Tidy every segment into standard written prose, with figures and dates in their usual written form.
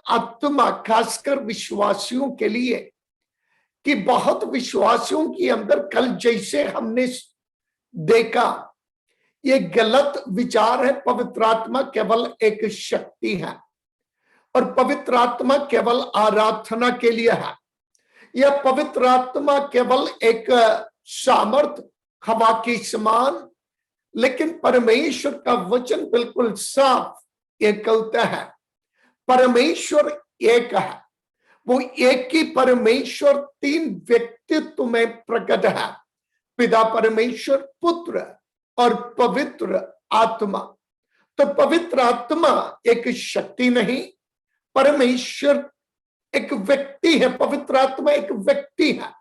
आत्मा खासकर विश्वासियों के लिए, कि बहुत विश्वासियों के अंदर कल जैसे हमने देखा, ये गलत विचार है। पवित्र आत्मा केवल एक शक्ति है और पवित्र आत्मा केवल आराधना के लिए है। यह पवित्र आत्मा केवल एक सामर्थ हवा की समान, लेकिन परमेश्वर का वचन बिल्कुल साफ ये कहता है, परमेश्वर एक है। वो एक ही परमेश्वर तीन व्यक्तित्व में प्रकट है, पिता परमेश्वर, पुत्र और पवित्र आत्मा। तो पवित्र आत्मा एक शक्ति नहीं, परमेश्वर एक व्यक्ति है। पवित्र आत्मा एक व्यक्ति है,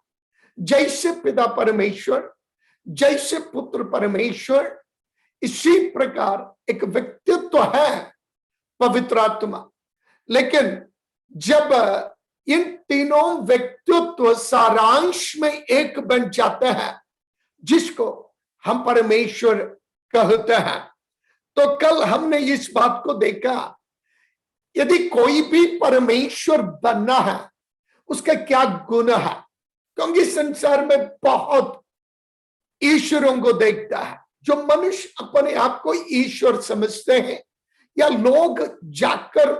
जैसे पिता परमेश्वर, जैसे पुत्र परमेश्वर, इसी प्रकार एक व्यक्तित्व है पवित्र आत्मा। लेकिन जब इन तीनों व्यक्तित्व सारांश में एक बन जाते हैं, जिसको हम परमेश्वर कहते हैं, तो कल हमने इस बात को देखा, यदि कोई भी परमेश्वर बनना है, उसका क्या गुण है। क्योंकि संसार में बहुत ईश्वरों को देखता है। जो मनुष्य अपने आप को ईश्वर समझते हैं, या लोग जाकर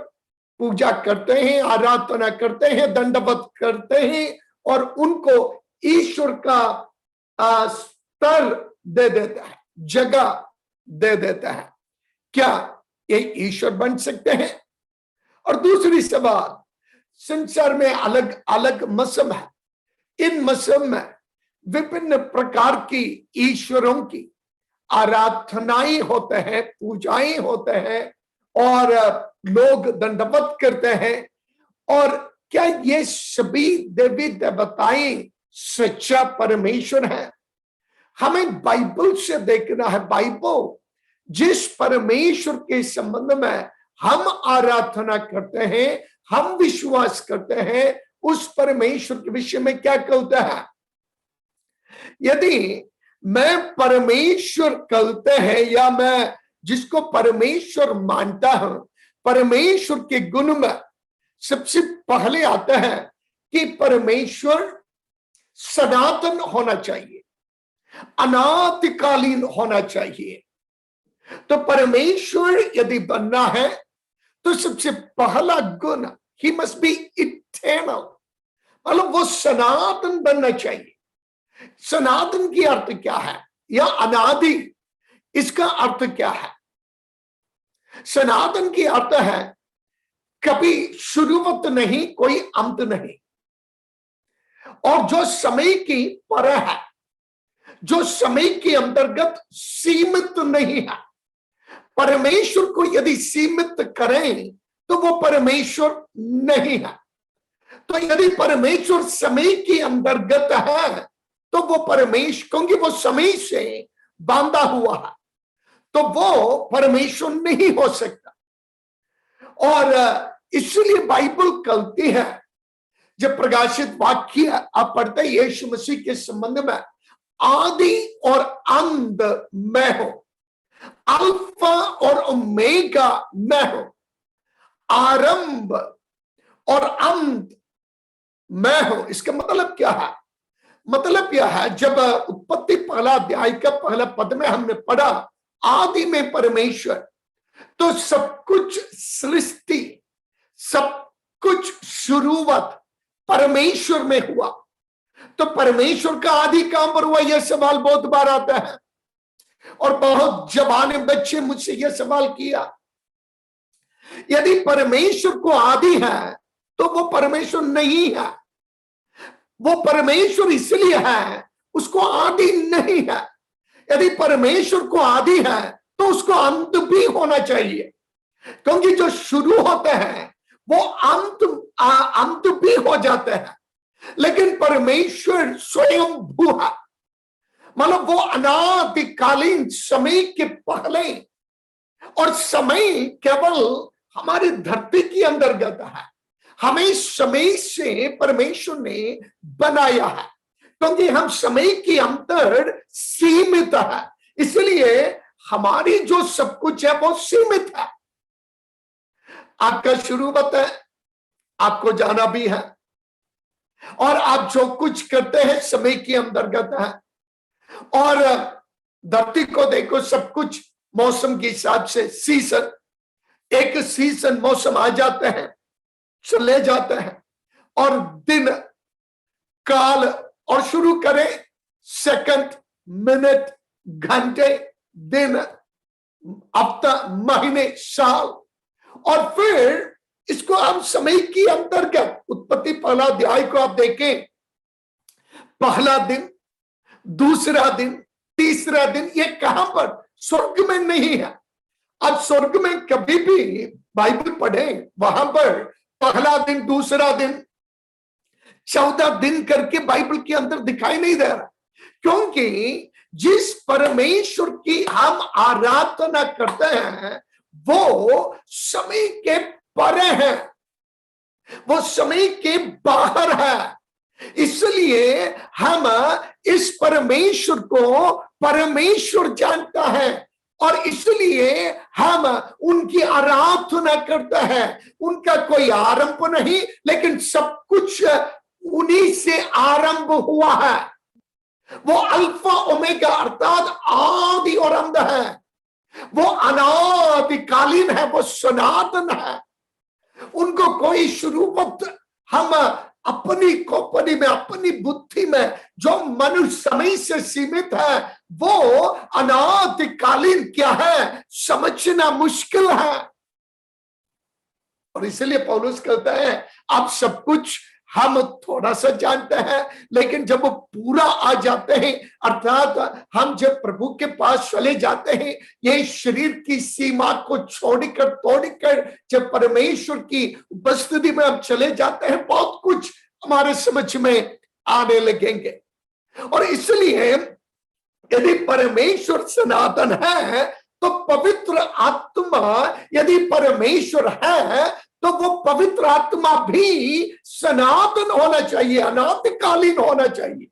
पूजा करते हैं, आराधना करते हैं, दंडवत करते हैं और उनको ईश्वर का स्तर दे देता है, जगह दे देता है, क्या ये ईश्वर बन सकते हैं? और दूसरी सवाल, संसार में अलग अलग मजहब है, इन मजहब में विभिन्न प्रकार की ईश्वरों की आराधनाएं होते हैं, पूजाएं होते हैं और लोग दंडवत करते हैं। और क्या ये सभी देवी देवताएं सच्चा परमेश्वर है? हमें बाइबल से देखना है। बाइबल जिस परमेश्वर के संबंध में हम आराधना करते हैं, हम विश्वास करते हैं, उस परमेश्वर के विषय में क्या कहता है। यदि मैं परमेश्वर कहते हैं, या मैं जिसको परमेश्वर मानता हूं, परमेश्वर के गुण में सबसे पहले आता है कि परमेश्वर सनातन होना चाहिए, अनादिकालीन होना चाहिए। तो परमेश्वर यदि बनना है तो सबसे पहला गुण, ही मस्ट बी इटर्नल, मतलब वो सनातन बनना चाहिए। सनातन की अर्थ क्या है, या अनादि, इसका अर्थ क्या है? सनातन की अर्थ है कभी शुरुआत नहीं, कोई अंत नहीं, और जो समय की पर है, जो समय के अंतर्गत सीमित नहीं है। परमेश्वर को यदि सीमित करें तो वो परमेश्वर नहीं है। तो यदि परमेश्वर समय के अंतर्गत है तो वो परमेश्वर, क्योंकि वो समय से बांधा हुआ है, तो वो परमेश्वर नहीं हो सकता। और इसलिए बाइबल कहती है, जब प्रकाशित वाक्य आप पढ़ते हैं यीशु मसीह के संबंध में, आदि और अंत मैं हूं, अल्फा और ओमेगा मैं हूं, आरंभ और अंत मैं हूं। इसका मतलब क्या है? मतलब यह है, जब उत्पत्ति पहला अध्याय का पहला पद में हमने पढ़ा आदि में परमेश्वर, तो सब कुछ सृष्टि, सब कुछ शुरुआत परमेश्वर में हुआ। तो परमेश्वर का आदि कहां पर हुआ, यह सवाल बहुत बार आता है, और बहुत जवान बच्चे मुझसे यह सवाल किया। यदि परमेश्वर को आदि है तो वो परमेश्वर नहीं है। वो परमेश्वर इसलिए है, उसको आदि नहीं है। यदि परमेश्वर को आदि है तो उसको अंत भी होना चाहिए, क्योंकि जो शुरू होते हैं वो अंत भी हो जाते हैं। लेकिन परमेश्वर स्वयं भू है, मतलब वो अनादिकालीन, समय के पहले, और समय केवल हमारी धरती के अंतर्गत है। हमें समय से परमेश्वर ने बनाया है, क्योंकि हम समय के अंतर सीमित है, इसलिए हमारी जो सब कुछ है वो सीमित है। आपका शुरुआत है, आपको जाना भी है, और आप जो कुछ करते हैं समय के अंतर्गत है। और धरती को देखो, सब कुछ मौसम के हिसाब से सीजन, एक सीजन मौसम आ जाते हैं, चले जाते हैं, और दिन काल, और शुरू करें सेकंड, मिनट, घंटे, दिन, हफ्ता, महीने, साल, और फिर इसको हम समय की अंतर्गत उत्पत्ति पहला अध्याय को आप देखें, पहला दिन, दूसरा दिन, तीसरा दिन, ये कहां पर? स्वर्ग में नहीं है। अब स्वर्ग में कभी भी बाइबल पढ़े, वहां पर पहला दिन, दूसरा दिन, 14 दिन करके बाइबल के अंदर दिखाई नहीं दे रहा, क्योंकि जिस परमेश्वर की हम आराधना करते हैं वो समय के परे है, वो समय के बाहर है। इसलिए हम इस परमेश्वर को परमेश्वर जानता है, और इसलिए हम उनकी आराधना करते हैं। उनका कोई आरंभ नहीं, लेकिन सब कुछ उन्हीं से आरंभ हुआ है। वो अल्फा ओमेगा अर्थात आदि और अंत है, वो अनादिकालीन है, वो सनातन है। उनको कोई शुरुआत हम अपनी खोपड़ी में, अपनी बुद्धि में, जो मनुष्य समय से सीमित है, वो अनादिकालीन क्या है समझना मुश्किल है। और इसलिए पौलुस कहता है आप सब कुछ हम थोड़ा सा जानते हैं, लेकिन जब वो पूरा आ जाते हैं, अर्थात हम जब प्रभु के पास चले जाते हैं, ये शरीर की सीमा को छोड़कर तोड़कर जब परमेश्वर की उपस्थिति में हम चले जाते हैं, बहुत कुछ हमारे समझ में आने लगेंगे। और इसलिए यदि परमेश्वर सनातन है तो पवित्र आत्मा, यदि परमेश्वर है तो वो पवित्र आत्मा भी सनातन होना चाहिए, अनादिकालीन होना चाहिए।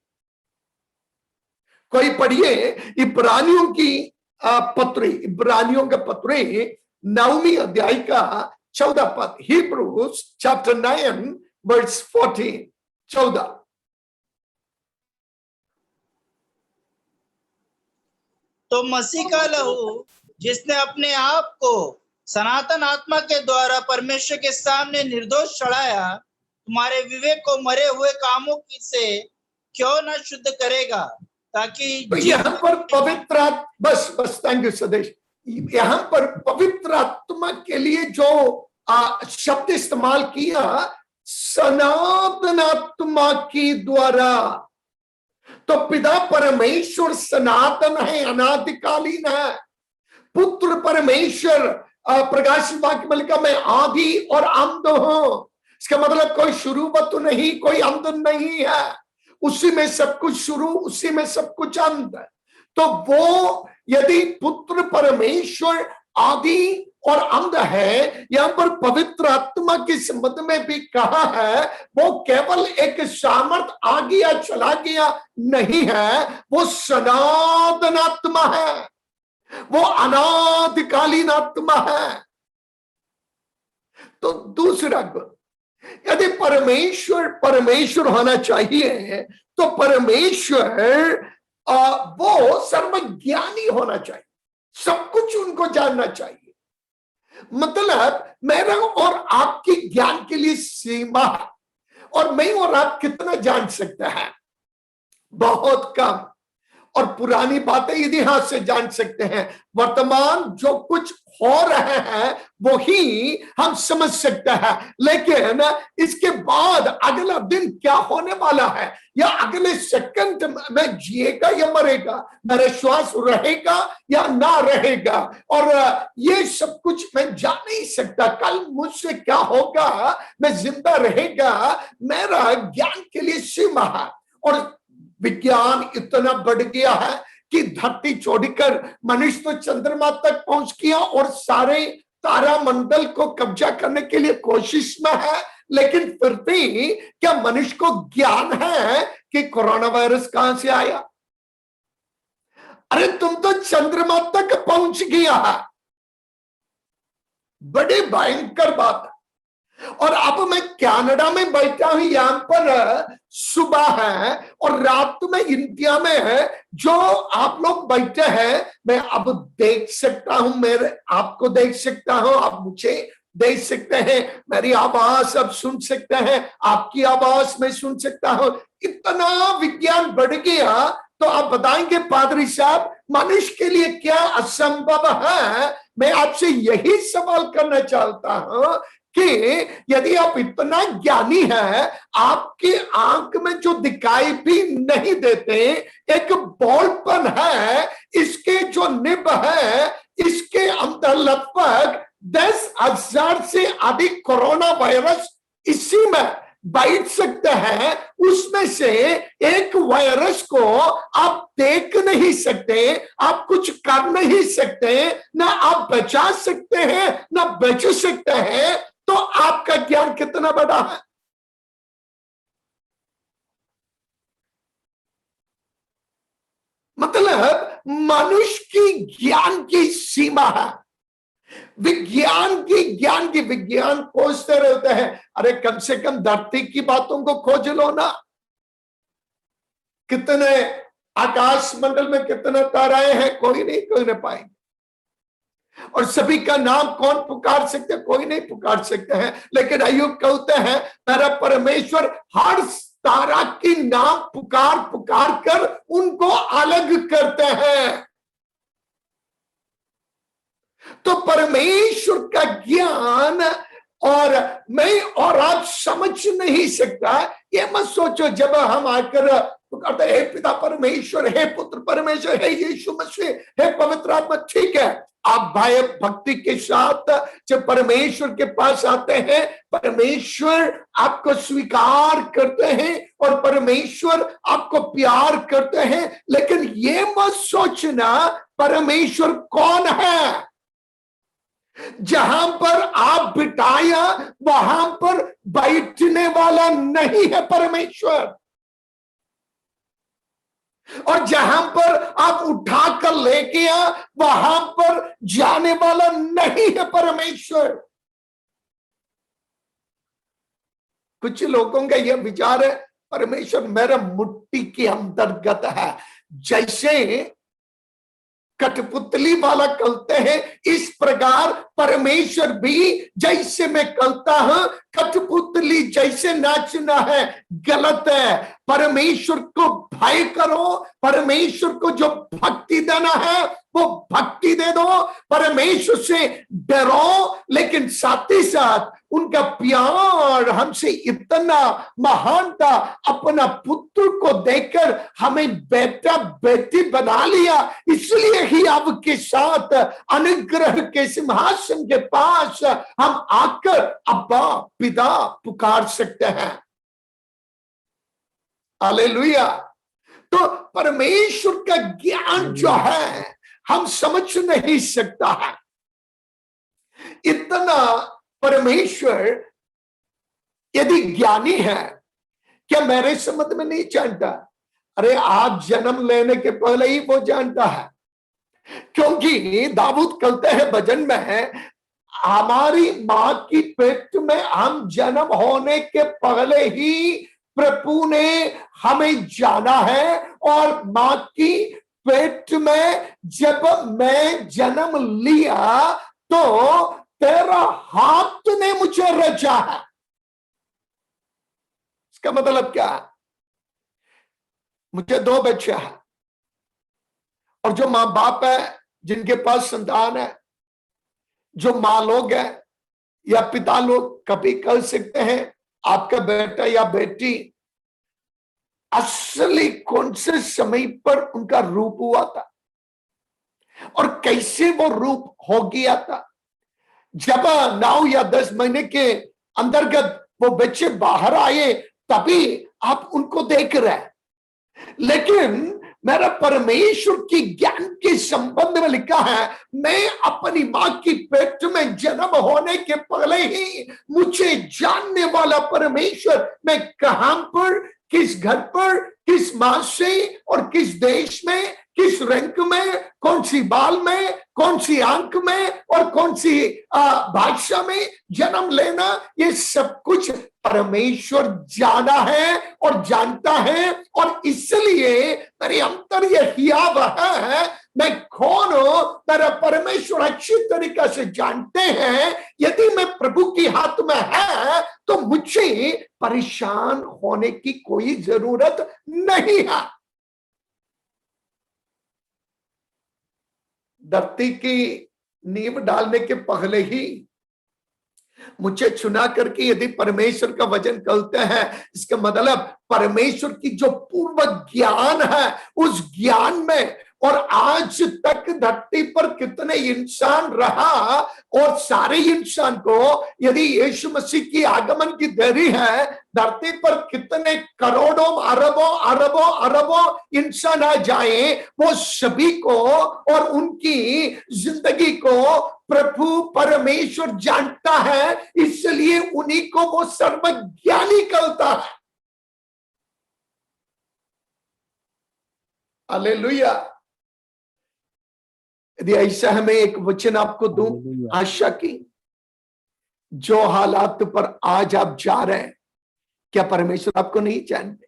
कोई पढ़िए इब्रानियों की पत्री, इब्रानियों का पत्री 9वीं अध्याय का 14 पद, हिब्रूज चैप्टर 9 वर्स 14, 14। तो मसीह का लहू जिसने अपने आप को सनातन आत्मा के द्वारा परमेश्वर के सामने निर्दोष चढ़ाया, तुम्हारे विवेक को मरे हुए कामों की से क्यों न शुद्ध करेगा, ताकि तो यहाँ पर पवित्र, बस थैंक यू सदेश। यहाँ पर पवित्र आत्मा के लिए जो शब्द इस्तेमाल किया, सनातन आत्मा के द्वारा, तो पिता परमेश्वर सनातन है, अनादिकालीन है। पुत्र परमेश्वर प्रकाशित वाक्य में लिखा मैं आदि और अंत हूं। इसका मतलब कोई शुरुआत तो नहीं, कोई अंत नहीं है, उसी में सब कुछ शुरू, उसी में सब कुछ अंत। तो वो यदि पुत्र परमेश्वर आदि और अंत है, यहां पर पवित्र आत्मा के संबंध में भी कहा है, वो केवल एक सामर्थ आ गया चला गया नहीं है, वो सनातन आत्मा है, वो अनादिकालीन आत्मा है। तो दूसरा गुण, यदि परमेश्वर होना चाहिए तो परमेश्वर वो सर्वज्ञानी होना चाहिए, सब कुछ उनको जानना चाहिए। मतलब मेरा और आपकी ज्ञान के लिए सीमा है, और मैं और आप कितना जान सकते हैं? बहुत कम। और पुरानी बातें इतिहास से जान सकते हैं, वर्तमान जो कुछ हो रहे हैं वो ही हम समझ सकते हैं, लेकिन इसके बाद अगला दिन क्या होने वाला है, या अगले सेकंड में जिएगा या मरेगा, मेरा श्वास रहेगा या ना रहेगा, और ये सब कुछ मैं जान नहीं सकता। कल मुझसे क्या होगा, मैं जिंदा रहेगा, मेरा ज्ञान के लिए सीमा है। और विज्ञान इतना बढ़ गया है कि धरती छोड़कर मनुष्य तो चंद्रमा तक पहुंच गया और सारे तारामंडल को कब्जा करने के लिए कोशिश में है, लेकिन फिर भी क्या मनुष्य को ज्ञान है कि कोरोना वायरस कहां से आया? अरे तुम तो चंद्रमा तक पहुंच गया है, बड़ी भयंकर बात है। और अब मैं कनाडा में बैठा हूं, यहां पर सुबह है और रात में इंडिया में है। जो आप लोग बैठे हैं मैं अब देख सकता हूं, मेरे आपको देख सकता हूं, आप मुझे देख सकते हैं, मेरी आवाज अब सुन सकते हैं, आपकी आवाज मैं सुन सकता हूं। इतना विज्ञान बढ़ गया। तो आप बताएंगे पादरी साहब मनुष्य के लिए क्या असंभव है? मैं आपसे यही सवाल करना चाहता हूं कि यदि आप इतना ज्ञानी हैं, आपकी आंख में जो दिखाई भी नहीं देते, एक बॉलपन है, इसके जो निब है, इसके अंदर लगभग 10,000 से अधिक कोरोना वायरस इसी में बैठ सकते हैं। उसमें से एक वायरस को आप देख नहीं सकते, आप कुछ कर नहीं सकते, ना आप बचा सकते हैं ना बच सकते हैं। तो आपका ज्ञान कितना बड़ा है? मतलब मनुष्य की ज्ञान की सीमा है, विज्ञान की विज्ञान खोजते रहते हैं। अरे कम से कम धरती की बातों को खोज लो ना। कितने आकाश मंडल में कितने ताराएं हैं? कोई नहीं पाएंगे। और सभी का नाम कौन पुकार सकते? कोई नहीं पुकार सकते हैं। लेकिन अय्यूब कहते हैं मेरा परमेश्वर हर तारा की नाम पुकार पुकार कर उनको अलग करते हैं। तो परमेश्वर का ज्ञान और मैं और आप समझ नहीं सकता। ये मत सोचो जब हम आकर पुकारते हे पिता परमेश्वर, हे पुत्र परमेश्वर, हे यीशु मसीह, हे पवित्र आत्मा, ठीक है, आप भय भक्ति के साथ जब परमेश्वर के पास आते हैं, परमेश्वर आपको स्वीकार करते हैं और परमेश्वर आपको प्यार करते हैं। लेकिन ये मत सोचना परमेश्वर कौन है। जहां पर आप बिठाया वहां पर बैठने वाला नहीं है परमेश्वर, और जहां पर आप उठाकर ले गया वहां पर जाने वाला नहीं है परमेश्वर। कुछ लोगों का यह विचार है परमेश्वर मेरा मुट्ठी के अंतर्गत है। जैसे कठपुतली वाला कहते हैं, इस प्रकार परमेश्वर भी जैसे मैं कहता हूं कठपुतली जैसे नाचना है, गलत है। परमेश्वर को भय करो, परमेश्वर को जो भक्ति देना है वो भक्ति दे दो, परमेश्वर से डरो। लेकिन साथ ही साथ उनका प्यार हमसे इतना महान था, अपना पुत्र को देकर हमें बेटा बेटी बना लिया। इसलिए ही आपके साथ अनुग्रह के सिंहासन के पास हम आकर अब्बा पिता पुकार सकते हैं। हालेलुया। तो परमेश्वर का ज्ञान जो है हम समझ नहीं सकता है। इतना परमेश्वर यदि ज्ञानी है, क्या मेरे समझ में नहीं जानता? अरे आप जन्म लेने के पहले ही वो जानता है, क्योंकि दाऊद कहते हैं भजन में, हमारी मां की पेट में हम जन्म होने के पहले ही प्रभु ने हमें जाना है। और मां की पेट में जब मैं जन्म लिया तो तेरा हाथ ने मुझे रचा है। इसका मतलब क्या है? मुझे 2 बच्चे हैं, और जो मां बाप है जिनके पास संतान है, जो मां लोग हैं या पिता लोग कभी कह सकते हैं आपका बेटा या बेटी असली कौन से समय पर उनका रूप हुआ था और कैसे वो रूप हो गया था। जब 9 या 10 महीने के अंतर्गत वो बच्चे बाहर आए तभी आप उनको देख रहे हैं। लेकिन मेरा परमेश्वर की ज्ञान के संबंध में लिखा है, मैं अपनी मां की पेट में जन्म होने के पहले ही मुझे जानने वाला परमेश्वर मैं कहां पर किस घर पर, किस मास से और किस देश में, किस रंग में, कौन सी बाल में, कौन सी आंख में और कौन सी भाषा में जन्म लेना, ये सब कुछ परमेश्वर जाना है और जानता है। और इसलिए मेरे अंतर ये हियाव है, मैं कौन हूं, मेरा परमेश्वर अच्छी तरीके से जानते हैं। यदि मैं प्रभु की हाथ में है तो मुझे परेशान होने की कोई जरूरत नहीं है। धरती की नींव डालने के पहले ही मुझे चुना करके यदि परमेश्वर का वचन कहते हैं, इसका मतलब परमेश्वर की जो पूर्व ज्ञान है उस ज्ञान में, और आज तक धरती पर कितने इंसान रहा और सारे इंसान को यदि यीशु मसीह की आगमन की देरी है, धरती पर कितने करोड़ों अरबों अरबों अरबों इंसान आ जाए, वो सभी को और उनकी जिंदगी को प्रभु परमेश्वर जानता है। इसलिए उन्हीं को वो सर्वज्ञानी कहता है। हालेलुया। यदि ऐसा है, मैं एक वचन आपको दूं आशा की, जो हालात पर आज आप जा रहे हैं, क्या परमेश्वर आपको नहीं जानते?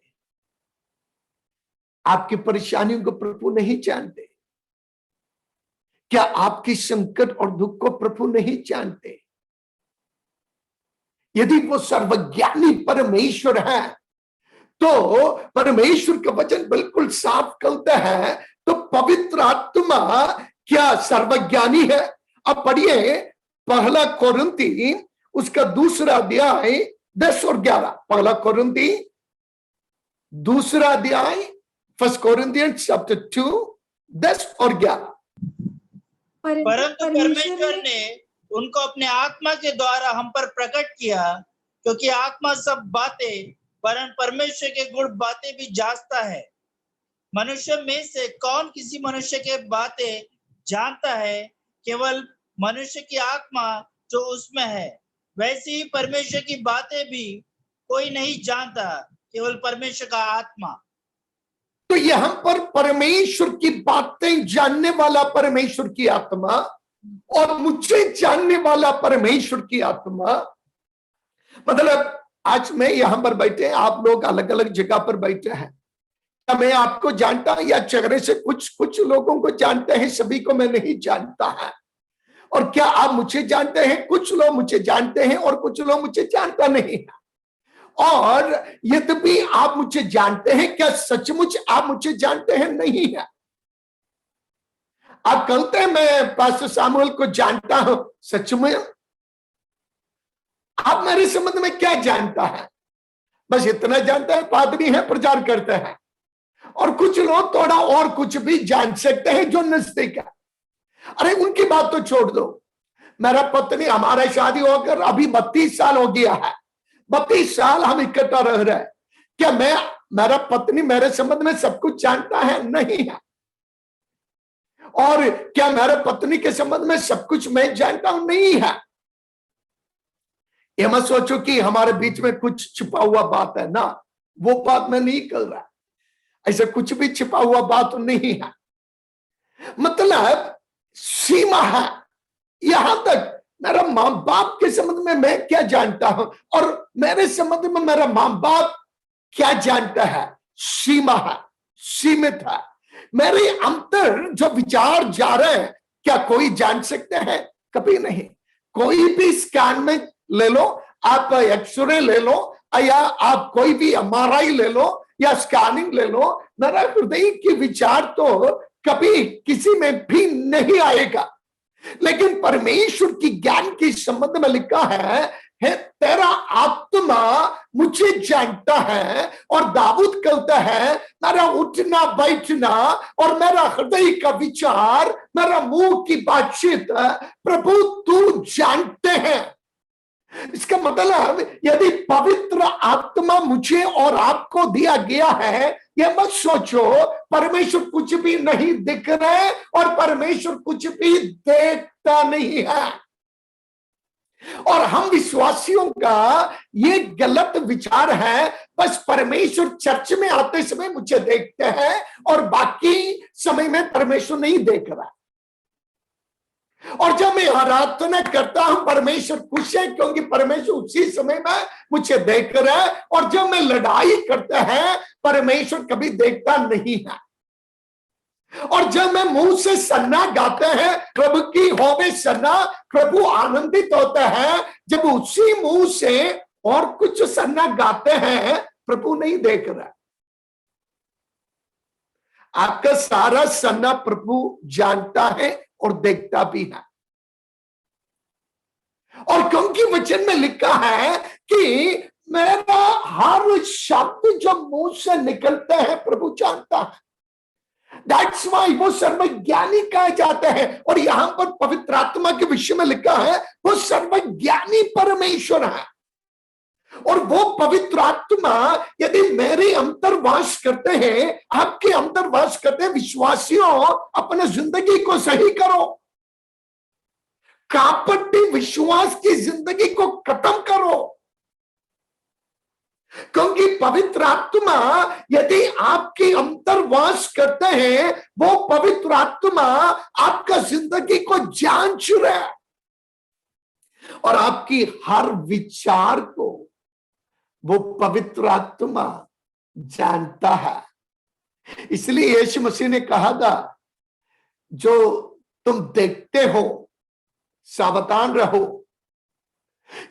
आपकी परेशानियों को प्रभु नहीं जानते? क्या आपकी संकट और दुख को प्रभु नहीं जानते? यदि वो सर्वज्ञानी परमेश्वर है तो परमेश्वर का वचन बिल्कुल साफ कहता है, तो पवित्र आत्मा क्या सर्वज्ञानी है? अब पढ़िए पहला कोरिन्थी उसका दूसरा अध्याय 10 और 11। पहला कोरिन्थी दूसरा अध्याय, फर्स्ट कोरिन्थियंस चैप्टर 2 10 और 11। परंतु परमेश्वर ने उनको अपने आत्मा के द्वारा हम पर प्रकट किया, क्योंकि आत्मा सब बातें वरन परमेश्वर के गुण बातें भी जांचता है। मनुष्य में से कौन किसी मनुष्य के बातें जानता है? केवल मनुष्य की आत्मा जो उसमें है। वैसे ही परमेश्वर की बातें भी कोई नहीं जानता, केवल परमेश्वर का आत्मा। तो यहां पर परमेश्वर की बातें जानने वाला परमेश्वर की आत्मा और मुझे जानने वाला परमेश्वर की आत्मा, मतलब आज मैं यहां पर बैठे, आप लोग अलग अलग जगह पर बैठे हैं। क्या मैं आपको जानता हूं या चेहरे से कुछ लोगों को जानते हैं, सभी को मैं नहीं जानता है। और क्या आप मुझे जानते हैं? कुछ लोग मुझे जानते हैं और कुछ लोग मुझे जानता नहीं है। और यद्यपि आप मुझे जानते हैं, क्या सचमुच आप मुझे जानते हैं? नहीं है। आप कहते हैं मैं पास्टर सामुएल को जानता हूं, सच में आप मेरे संबंध में क्या जानता है? बस इतना जानता है, पादरी है, प्रचार करते हैं। और कुछ लोग थोड़ा और कुछ भी जान सकते हैं जो नजदीक है। अरे उनकी बात तो छोड़ दो। मेरा पत्नी, हमारा शादी होकर अभी 32 साल हो गया है। 32 साल हम इकट्ठा रह रहे हैं। क्या मेरा पत्नी मेरे संबंध में सब कुछ जानता है? नहीं है। और क्या मेरे पत्नी के संबंध में सब कुछ मैं जानता हूं? नहीं है। ये मत सोचो कि हमारे बीच में कुछ छिपा हुआ बात है ना, वो बात मैं नहीं कर रहा। ऐसा कुछ भी छिपा हुआ बात नहीं है। मतलब सीमा है। यहां तक मेरा मां बाप के संबंध में मैं क्या जानता हूं और मेरे संबंध में मेरा मां बाप क्या जानता है, सीमा है, सीमित है। मेरे अंतर जो विचार जा रहे हैं, क्या कोई जान सकते हैं? कभी नहीं। कोई भी स्कैन में ले लो, आप एक्सरे ले लो, या आप कोई भी एमआरआई ले लो या स्कैनिंग ले लो, मेरा हृदय के विचार तो कभी किसी में भी नहीं आएगा। लेकिन परमेश्वर की ज्ञान के संबंध में लिखा है तेरा आत्मा मुझे जानता है। और दाऊद कहता है मेरा उठना बैठना और मेरा हृदय का विचार, मेरा मुंह की बातचीत प्रभु तू जानते हैं। इसका मतलब यदि पवित्र आत्मा मुझे और आपको दिया गया है, यह मत सोचो परमेश्वर कुछ भी नहीं दिख रहे और परमेश्वर कुछ भी देखता नहीं है। और हम विश्वासियों का ये गलत विचार है, बस परमेश्वर चर्च में आते समय मुझे देखते हैं और बाकी समय में परमेश्वर नहीं देख रहा। और जब मैं आराधना करता हूं परमेश्वर खुश है क्योंकि परमेश्वर उसी समय में मुझे देख रहा है। और जब मैं लड़ाई करता है परमेश्वर कभी देखता नहीं है। और जब मैं मुंह से सन्ना गाते हैं प्रभु की होवे सन्ना, प्रभु आनंदित होता है। जब उसी मुंह से और कुछ सन्ना गाते हैं प्रभु नहीं देख रहा। आपका सारा सन्ना प्रभु जानता है और देखता भी है। और क्योंकि वचन में लिखा है कि मेरा हर शब्द जो मुंह से निकलते हैं प्रभु जानता है। That's why वो सर्वज्ञानी कहा जाता है। और यहां पर पवित्र आत्मा के विषय में लिखा है वो सर्वज्ञानी परमेश्वर है। और वो पवित्र आत्मा यदि मेरे अंदर वास करते हैं, आपके अंदर वास करते हैं, विश्वासियों अपने जिंदगी को सही करो। कापटी विश्वास की जिंदगी को खत्म करो। क्योंकि पवित्र आत्मा यदि आपके अंदर वास करते हैं, वो पवित्र आत्मा आपका जिंदगी को जांच रहा है और आपकी हर विचार को वो पवित्र आत्मा जानता है। इसलिए यीशु मसीह ने कहा था जो तुम देखते हो सावधान रहो।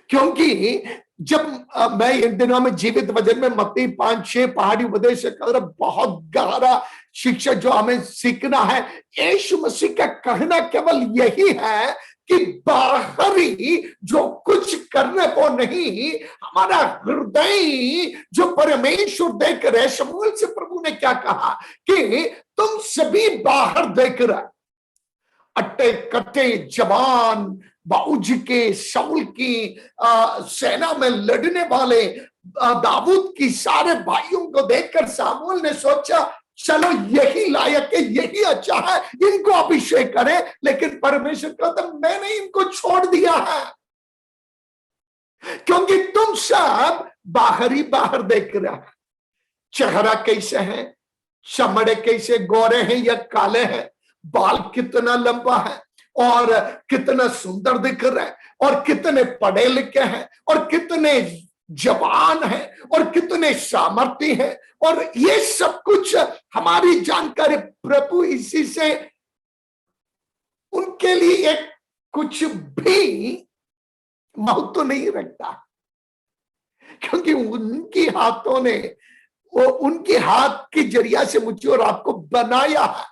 क्योंकि जब मैं इन दिनों में जीवित वचन में मत्ती 5-6 पहाड़ी उपदेश कर बहुत गहरा शिक्षा जो हमें सीखना है। यीशु मसीह का कहना केवल यही है कि बाहरी जो कुछ करने को नहीं, हमारा हृदय जो परमेश्वर देख रहे। शमूएल से प्रभु ने क्या कहा कि तुम सभी बाहर देख रहे, अट्टे कट्टे जवान बाऊज के, शाऊल की सेना में लड़ने वाले दाऊद की सारे भाइयों को देखकर सामुएल ने सोचा चलो यही लायक है, यही अच्छा है, इनको अभिषेक करें। लेकिन परमेश्वर कहता मैंने इनको छोड़ दिया है क्योंकि तुम सब बाहर देख रहे हैं। चेहरा कैसे है, चमड़े कैसे गोरे हैं या काले हैं, बाल कितना लंबा है और कितना सुंदर दिख रहा है, और कितने पढ़े लिखे हैं और कितने जवान हैं और कितने सामर्थ्य हैं। और ये सब कुछ हमारी जानकारी प्रभु इसी से उनके लिए एक कुछ भी महत्व नहीं रखता क्योंकि उनकी हाथों ने वो उनके हाथ के जरिया से मुझे और आपको बनाया है।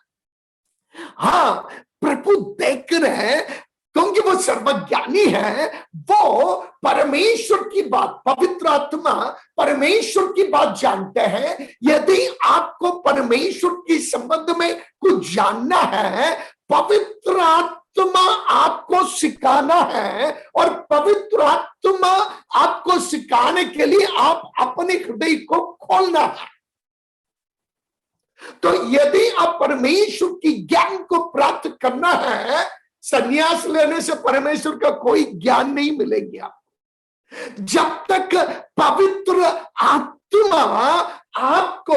हाँ, प्रभु देख रहे हैं क्योंकि वो सर्वज्ञानी है। वो परमेश्वर की बात, पवित्र आत्मा परमेश्वर की बात जानते हैं। यदि आपको परमेश्वर के संबंध में कुछ जानना है, पवित्र आत्मा आपको सिखाना है। और पवित्र आत्मा आपको सिखाने के लिए आप अपने हृदय को खोलना है। तो यदि आप परमेश्वर की ज्ञान को प्राप्त करना है, संन्यास लेने से परमेश्वर का कोई ज्ञान नहीं मिलेगी आपको। जब तक पवित्र आत्मा आपको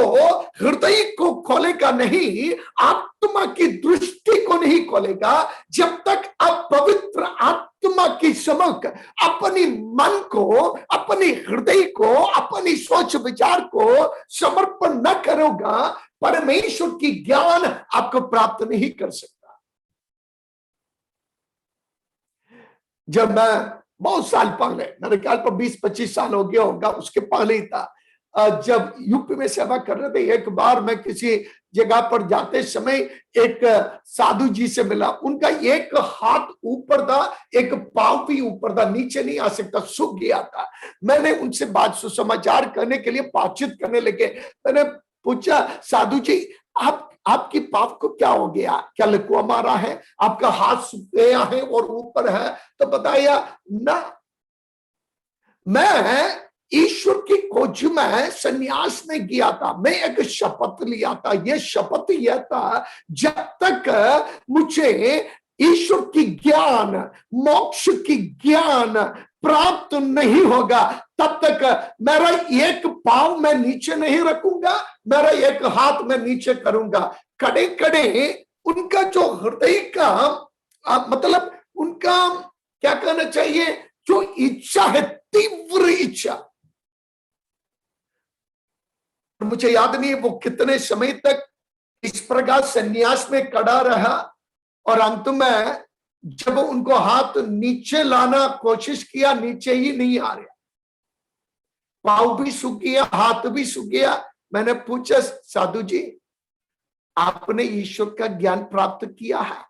हृदय को खोलेगा नहीं, आत्मा की दृष्टि को नहीं खोलेगा, जब तक आप पवित्र आत्मा की समक्ष अपनी मन को, अपने हृदय को, अपनी सोच विचार को समर्पण न करोगा, परमेश्वर की ज्ञान आपको प्राप्त नहीं कर सकता। जब मैं बहुत साल पहले, मेरे ख्याल पर 20-25 साल हो गया होगा, उसके पहले ही था, जब यूपी में सेवा कर रहे थे, एक बार मैं किसी जगह पर जाते समय एक साधु जी से मिला। उनका एक हाथ ऊपर था, एक पांव भी ऊपर था, नीचे नहीं आ सकता, सूख गया था। मैंने उनसे बात सुसमाचार करने के लिए बातचीत करने लगे। मैंने पूछा, साधु जी आपकी पाप को क्या हो गया, क्या लकवा मारा है, आपका हाथ सूख गया है और ऊपर है? तो बताया ना, मैं ईश्वर की खोज में संन्यास में गया था। मैं एक शपथ लिया था। यह शपथ यह था, जब तक मुझे ईश्वर की ज्ञान, मोक्ष की ज्ञान प्राप्त नहीं होगा तब तक मेरा एक पांव मैं नीचे नहीं रखूंगा, मेरा एक हाथ मैं नीचे करूंगा। कड़े कड़े उनका जो हृदय का मतलब उनका क्या कहना चाहिए, जो इच्छा है, तीव्र इच्छा। मुझे याद नहीं वो कितने समय तक इस प्रकार संन्यास में खड़ा रहा, और अंत में जब उनको हाथ नीचे लाना कोशिश किया, नीचे ही नहीं आ रहा, पाँव भी सूख गया, हाथ भी सूख गया। मैंने पूछा, साधु जी आपने ईश्वर का ज्ञान प्राप्त किया है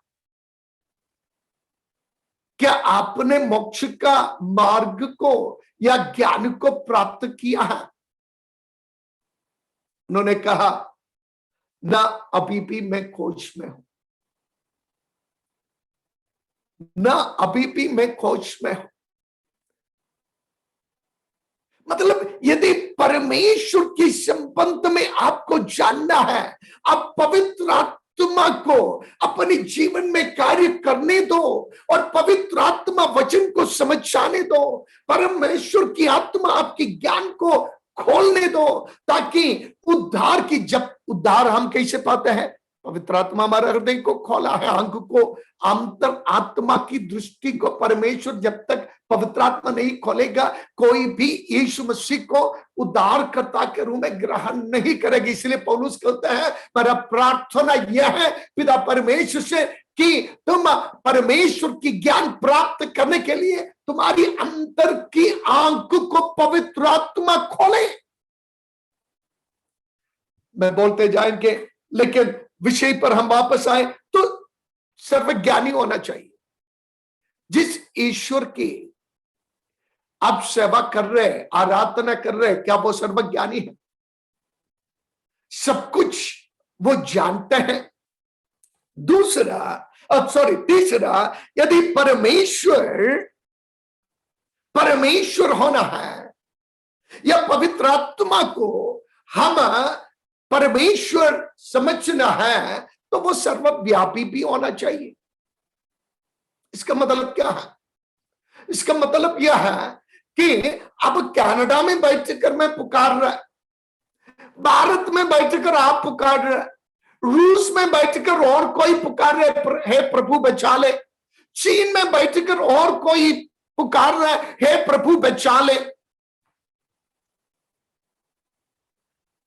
क्या? आपने मोक्ष का मार्ग को या ज्ञान को प्राप्त किया है? उन्होंने कहा, ना अभी भी मैं खोज में हूं, ना अभी भी मैं खोज में हूं। मतलब यदि परमेश्वर के संबंध में आपको जानना है, आप पवित्र आत्मा को अपने जीवन में कार्य करने दो और पवित्र आत्मा वचन को समझाने दो। परमेश्वर की आत्मा आपके ज्ञान को खोलने दो, ताकि उद्धार की, जब उद्धार हम कैसे पाते हैं? पवित्र आत्मा हमारे हृदय को खोला है, आंख को, अंतर आत्मा की दृष्टि को परमेश्वर जब तक पवित्र आत्मा नहीं खोलेगा, कोई भी यीशु मसीह को उद्धारकर्ता के रूप में ग्रहण नहीं करेगी। इसलिए पौलुस कहता है, मेरा प्रार्थना यह है पिता परमेश्वर से कि तुम परमेश्वर की ज्ञान प्राप्त करने के लिए तुम्हारी अंतर की आंख को पवित्र आत्मा खोले। मैं बोलते जाएंगे, लेकिन विषय पर हम वापस आए तो सर्वज्ञानी होना चाहिए। जिस ईश्वर की आप सेवा कर रहे, आराधना कर रहे, क्या वो सर्वज्ञानी है? सब कुछ वो जानते हैं। तीसरा, यदि परमेश्वर होना है या पवित्र आत्मा को हम परमेश्वर समझना है, तो वो सर्वव्यापी भी होना चाहिए। इसका मतलब क्या है? इसका मतलब यह है कि अब कनाडा में बैठकर मैं पुकार रहा, भारत में बैठकर आप पुकार रहे, रूस में बैठकर और कोई पुकार रहे, हे प्रभु बचा ले। चीन में बैठकर और कोई पुकार रहा है, हे प्रभु बचा ले।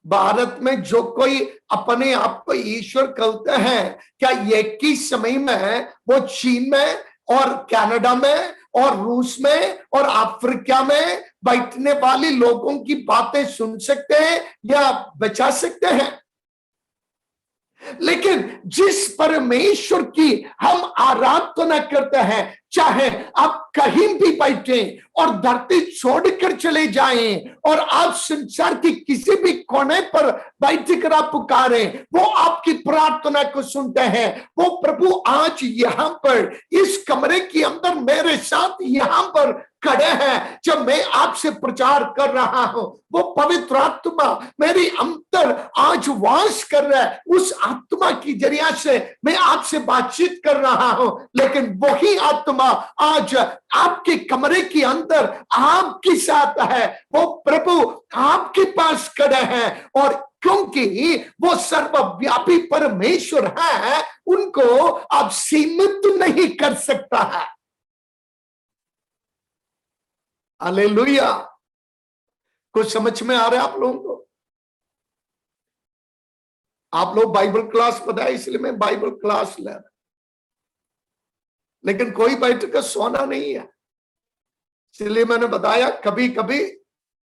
भारत में जो कोई अपने आप को ईश्वर कहते हैं, क्या एक ही समय में वो चीन में और कनाडा में और रूस में और अफ्रीका में बैठने वाले लोगों की बातें सुन सकते हैं या बचा सकते हैं? लेकिन जिस परमेश्वर की हम आराधना करते हैं, चाहे आप कहीं भी बैठे और धरती छोड़कर चले जाएं और आप संसार की किसी भी कोने पर बैठकर आप पुकारें, वो आपकी प्रार्थना को सुनते हैं। वो प्रभु आज यहाँ पर इस कमरे के अंदर मेरे साथ यहाँ पर खड़े हैं, जब मैं आपसे प्रचार कर रहा हूं, वो पवित्र आत्मा मेरी अंतर आज वास कर रहा है। उस आत्मा की जरिया से मैं आपसे बातचीत कर रहा हूं, लेकिन वही आत्मा आज आपके कमरे के अंदर आपके साथ है। वो प्रभु आपके पास खड़े हैं, और क्योंकि वो सर्वव्यापी परमेश्वर है, उनको आप सीमित नहीं कर सकता है। हालेलुया। कुछ समझ में आ रहा है आप लोगों को? आप लोग बाइबल क्लास बताए, इसलिए मैं बाइबल क्लास ले रहा, लेकिन कोई बैठ कर सोना नहीं है। इसलिए मैंने बताया, कभी कभी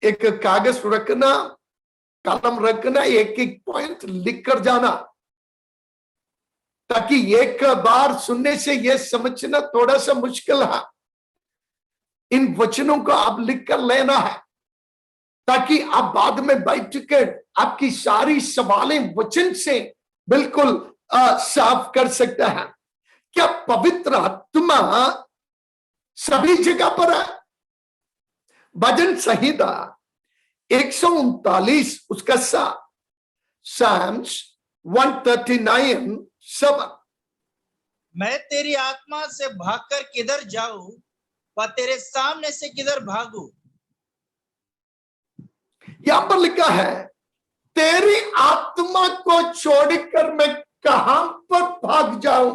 एक कागज रखना, कलम रखना, एक एक पॉइंट लिख कर जाना, ताकि एक बार सुनने से यह समझना थोड़ा सा मुश्किल है। इन वचनों को आप लिख कर लेना है, ताकि आप बाद में बैठकर आपकी सारी सवालें वचन से बिल्कुल साफ कर सकते हैं। क्या पवित्र आत्मा सभी जगह पर है? भजन संहिता 139 उसका 7, Psalms 139:7, मैं तेरी आत्मा से भागकर किधर जाऊं व तेरे सामने से किधर भागूं। यहां पर लिखा है तेरी आत्मा को छोड़कर मैं कहां पर भाग जाऊं,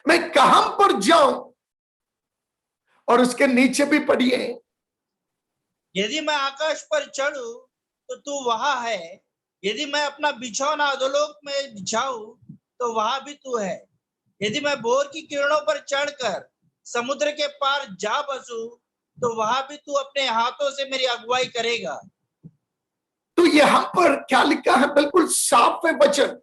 मैं कहां पर जाऊं। और उसके नीचे भी पढ़िए, यदि मैं आकाश पर चढ़ूं तो तू वहां है, यदि मैं अपना बिछौना अधोलोक में बिछाऊं तो वहां भी तू है, यदि मैं भोर की किरणों पर चढ़कर समुद्र के पार जा बसूं तो वहां भी तू अपने हाथों से मेरी अगुवाई करेगा। तो यहां पर क्या लिखा है, बिल्कुल साफ है वचन।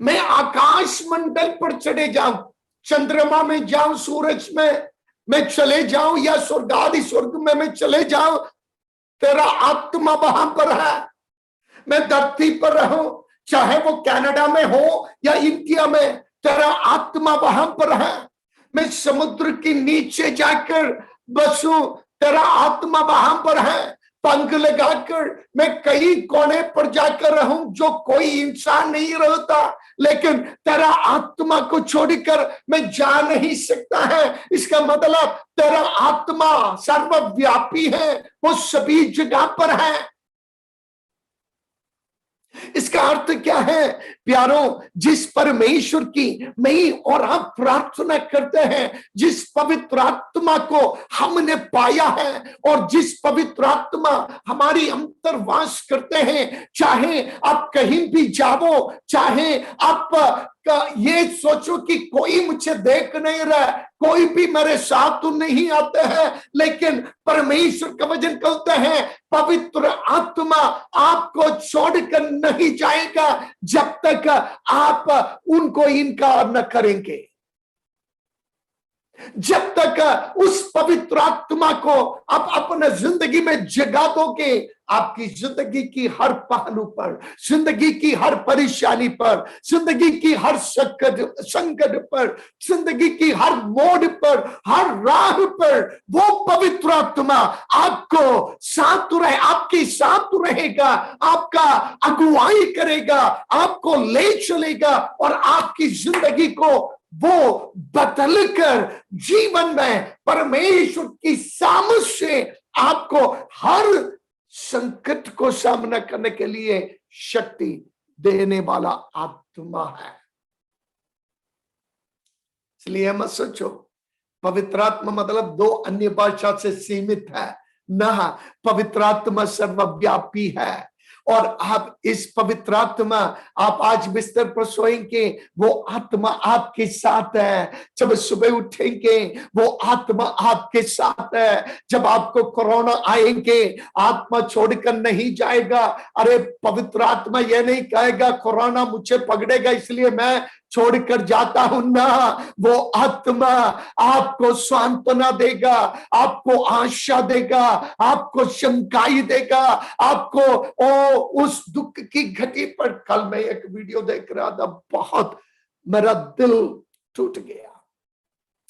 मैं आकाश मंडल पर चढ़े जाऊं, चंद्रमा में जाऊं, सूरज में मैं चले जाऊं, या स्वर्ग आदि स्वर्ग में मैं चले जाऊं, तेरा आत्मा वहां पर है। मैं धरती पर रहूं, चाहे वो कनाडा में हो या इंडिया में, तेरा आत्मा वहां पर है। मैं समुद्र के नीचे जाकर बसूं, तेरा आत्मा वहां पर है। पंख लगाकर मैं कई कोने पर जाकर रहूं जो कोई इंसान नहीं रहता, लेकिन तेरा आत्मा को छोड़कर मैं जा नहीं सकता है। इसका मतलब तेरा आत्मा सर्वव्यापी है, वो सभी जगह पर है। इसका अर्थ क्या है प्यारों, जिस परमेश्वर की मैं और आप प्रार्थना करते हैं, जिस पवित्र आत्मा को हमने पाया है और जिस पवित्र आत्मा हमारी अंतर्वास करते हैं, चाहे आप कहीं भी जाओ, चाहे आप ये सोचो कि कोई मुझे देख नहीं रहा, कोई भी मेरे साथ तो नहीं आते हैं, लेकिन परमेश्वर का वचन कहते हैं पवित्र आत्मा आपको छोड़कर नहीं जाएगा जब तक आप उनको इनकार न करेंगे। जब तक उस पवित्र आत्मा को आप अपने जिंदगी में जगा दोगे, आपकी जिंदगी की हर पहलू पर, जिंदगी की हर परेशानी पर, जिंदगी की हर संकट पर, जिंदगी की हर मोड़ पर, हर राह पर वो पवित्र आत्मा आपको साथ रहे, आपके साथ रहेगा, आपका अगुवाई करेगा, आपको ले चलेगा और आपकी जिंदगी को वो बदलकर जीवन में परमेश्वर की सामर्थ से आपको हर संकट को सामना करने के लिए शक्ति देने वाला आत्मा है। इसलिए मत सोचो पवित्र आत्मा मतलब दो अन्य भाषा से सीमित है, ना, पवित्र आत्मा सर्वव्यापी है। और आप इस पवित्र आत्मा, आप आज बिस्तर पर सोएंगे, वो आत्मा आपके साथ है। जब सुबह उठेंगे वो आत्मा आपके साथ है। जब आपको कोरोना आएंगे आत्मा छोड़कर नहीं जाएगा। अरे पवित्र आत्मा ये नहीं कहेगा कोरोना मुझे पकड़ेगा इसलिए मैं छोड़कर जाता हूं ना, वो आत्मा आपको सांत्वना देगा, आपको आशा देगा, आपको शंकाई देगा, आपको उस दुख की घटी पर। कल मैं एक वीडियो देख रहा था, बहुत मेरा दिल टूट गया।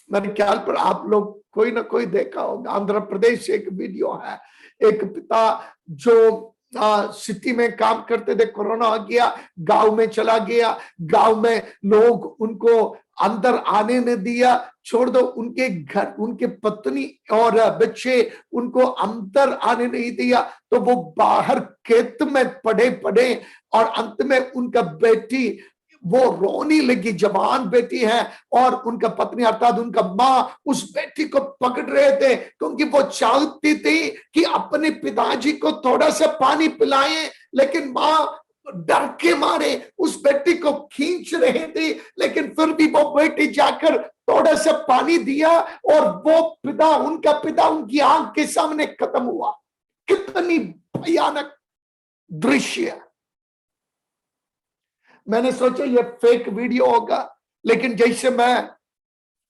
मेरे ख्याल पर आप लोग कोई ना कोई देखा होगा, आंध्र प्रदेश से एक वीडियो है, एक पिता जो सिटी में काम करते थे, कोरोना आ गया, गांव में चला गया, गांव में लोग उनको अंदर आने नहीं दिया, छोड़ दो उनके घर, उनके पत्नी और बच्चे उनको अंदर आने नहीं दिया, तो वो बाहर खेत में पड़े और अंत में उनका बेटी वो रोने लगी, जवान बेटी है, और उनका पत्नी अर्थात उनका माँ उस बेटी को पकड़ रहे थे क्योंकि वो चाहती थी कि अपने पिताजी को थोड़ा सा पानी पिलाएं, लेकिन माँ डर के मारे उस बेटी को खींच रहे थे, लेकिन फिर भी वो बेटी जाकर थोड़ा सा पानी दिया और वो उनका पिता उनकी आंख के सामने खत्म हुआ। कितनी भयानक दृश्य। मैंने सोचा ये फेक वीडियो होगा, लेकिन जैसे मैं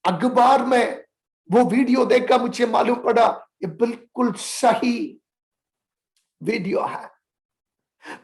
अखबार में वो वीडियो देखा मुझे मालूम पड़ा ये बिल्कुल सही वीडियो है।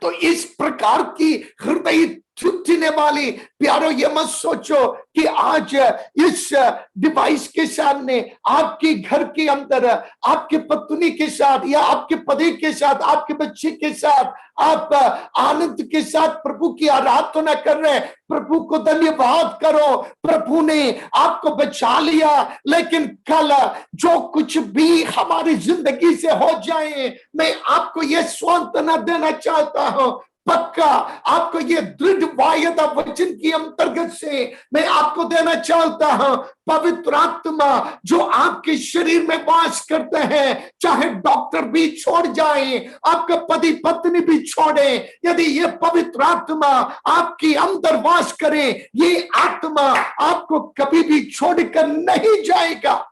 तो इस प्रकार की हृदय टूटने वाली। प्यारो, ये मत सोचो कि आज इस डिवाइस के सामने आपके घर के अंदर आपके पत्नी के साथ या आपके पति के साथ, आपके बच्चे के साथ आप आनंद के साथ प्रभु की आराधना कर रहे हैं। प्रभु को धन्यवाद करो, प्रभु ने आपको बचा लिया। लेकिन कल जो कुछ भी हमारी जिंदगी से हो जाए, मैं आपको यह सांत्वना देना चाहता हूं, पक्का आपको ये दृढ़ वायदा वचन की अंतर्गत से मैं आपको देना चाहता हूं, पवित्र आत्मा जो आपके शरीर में वास करते हैं, चाहे डॉक्टर भी छोड़ जाए, आपका पति पत्नी भी छोड़े, यदि ये पवित्र आत्मा आपकी अंदर वास करे, ये आत्मा आपको कभी भी छोड़कर नहीं जाएगा।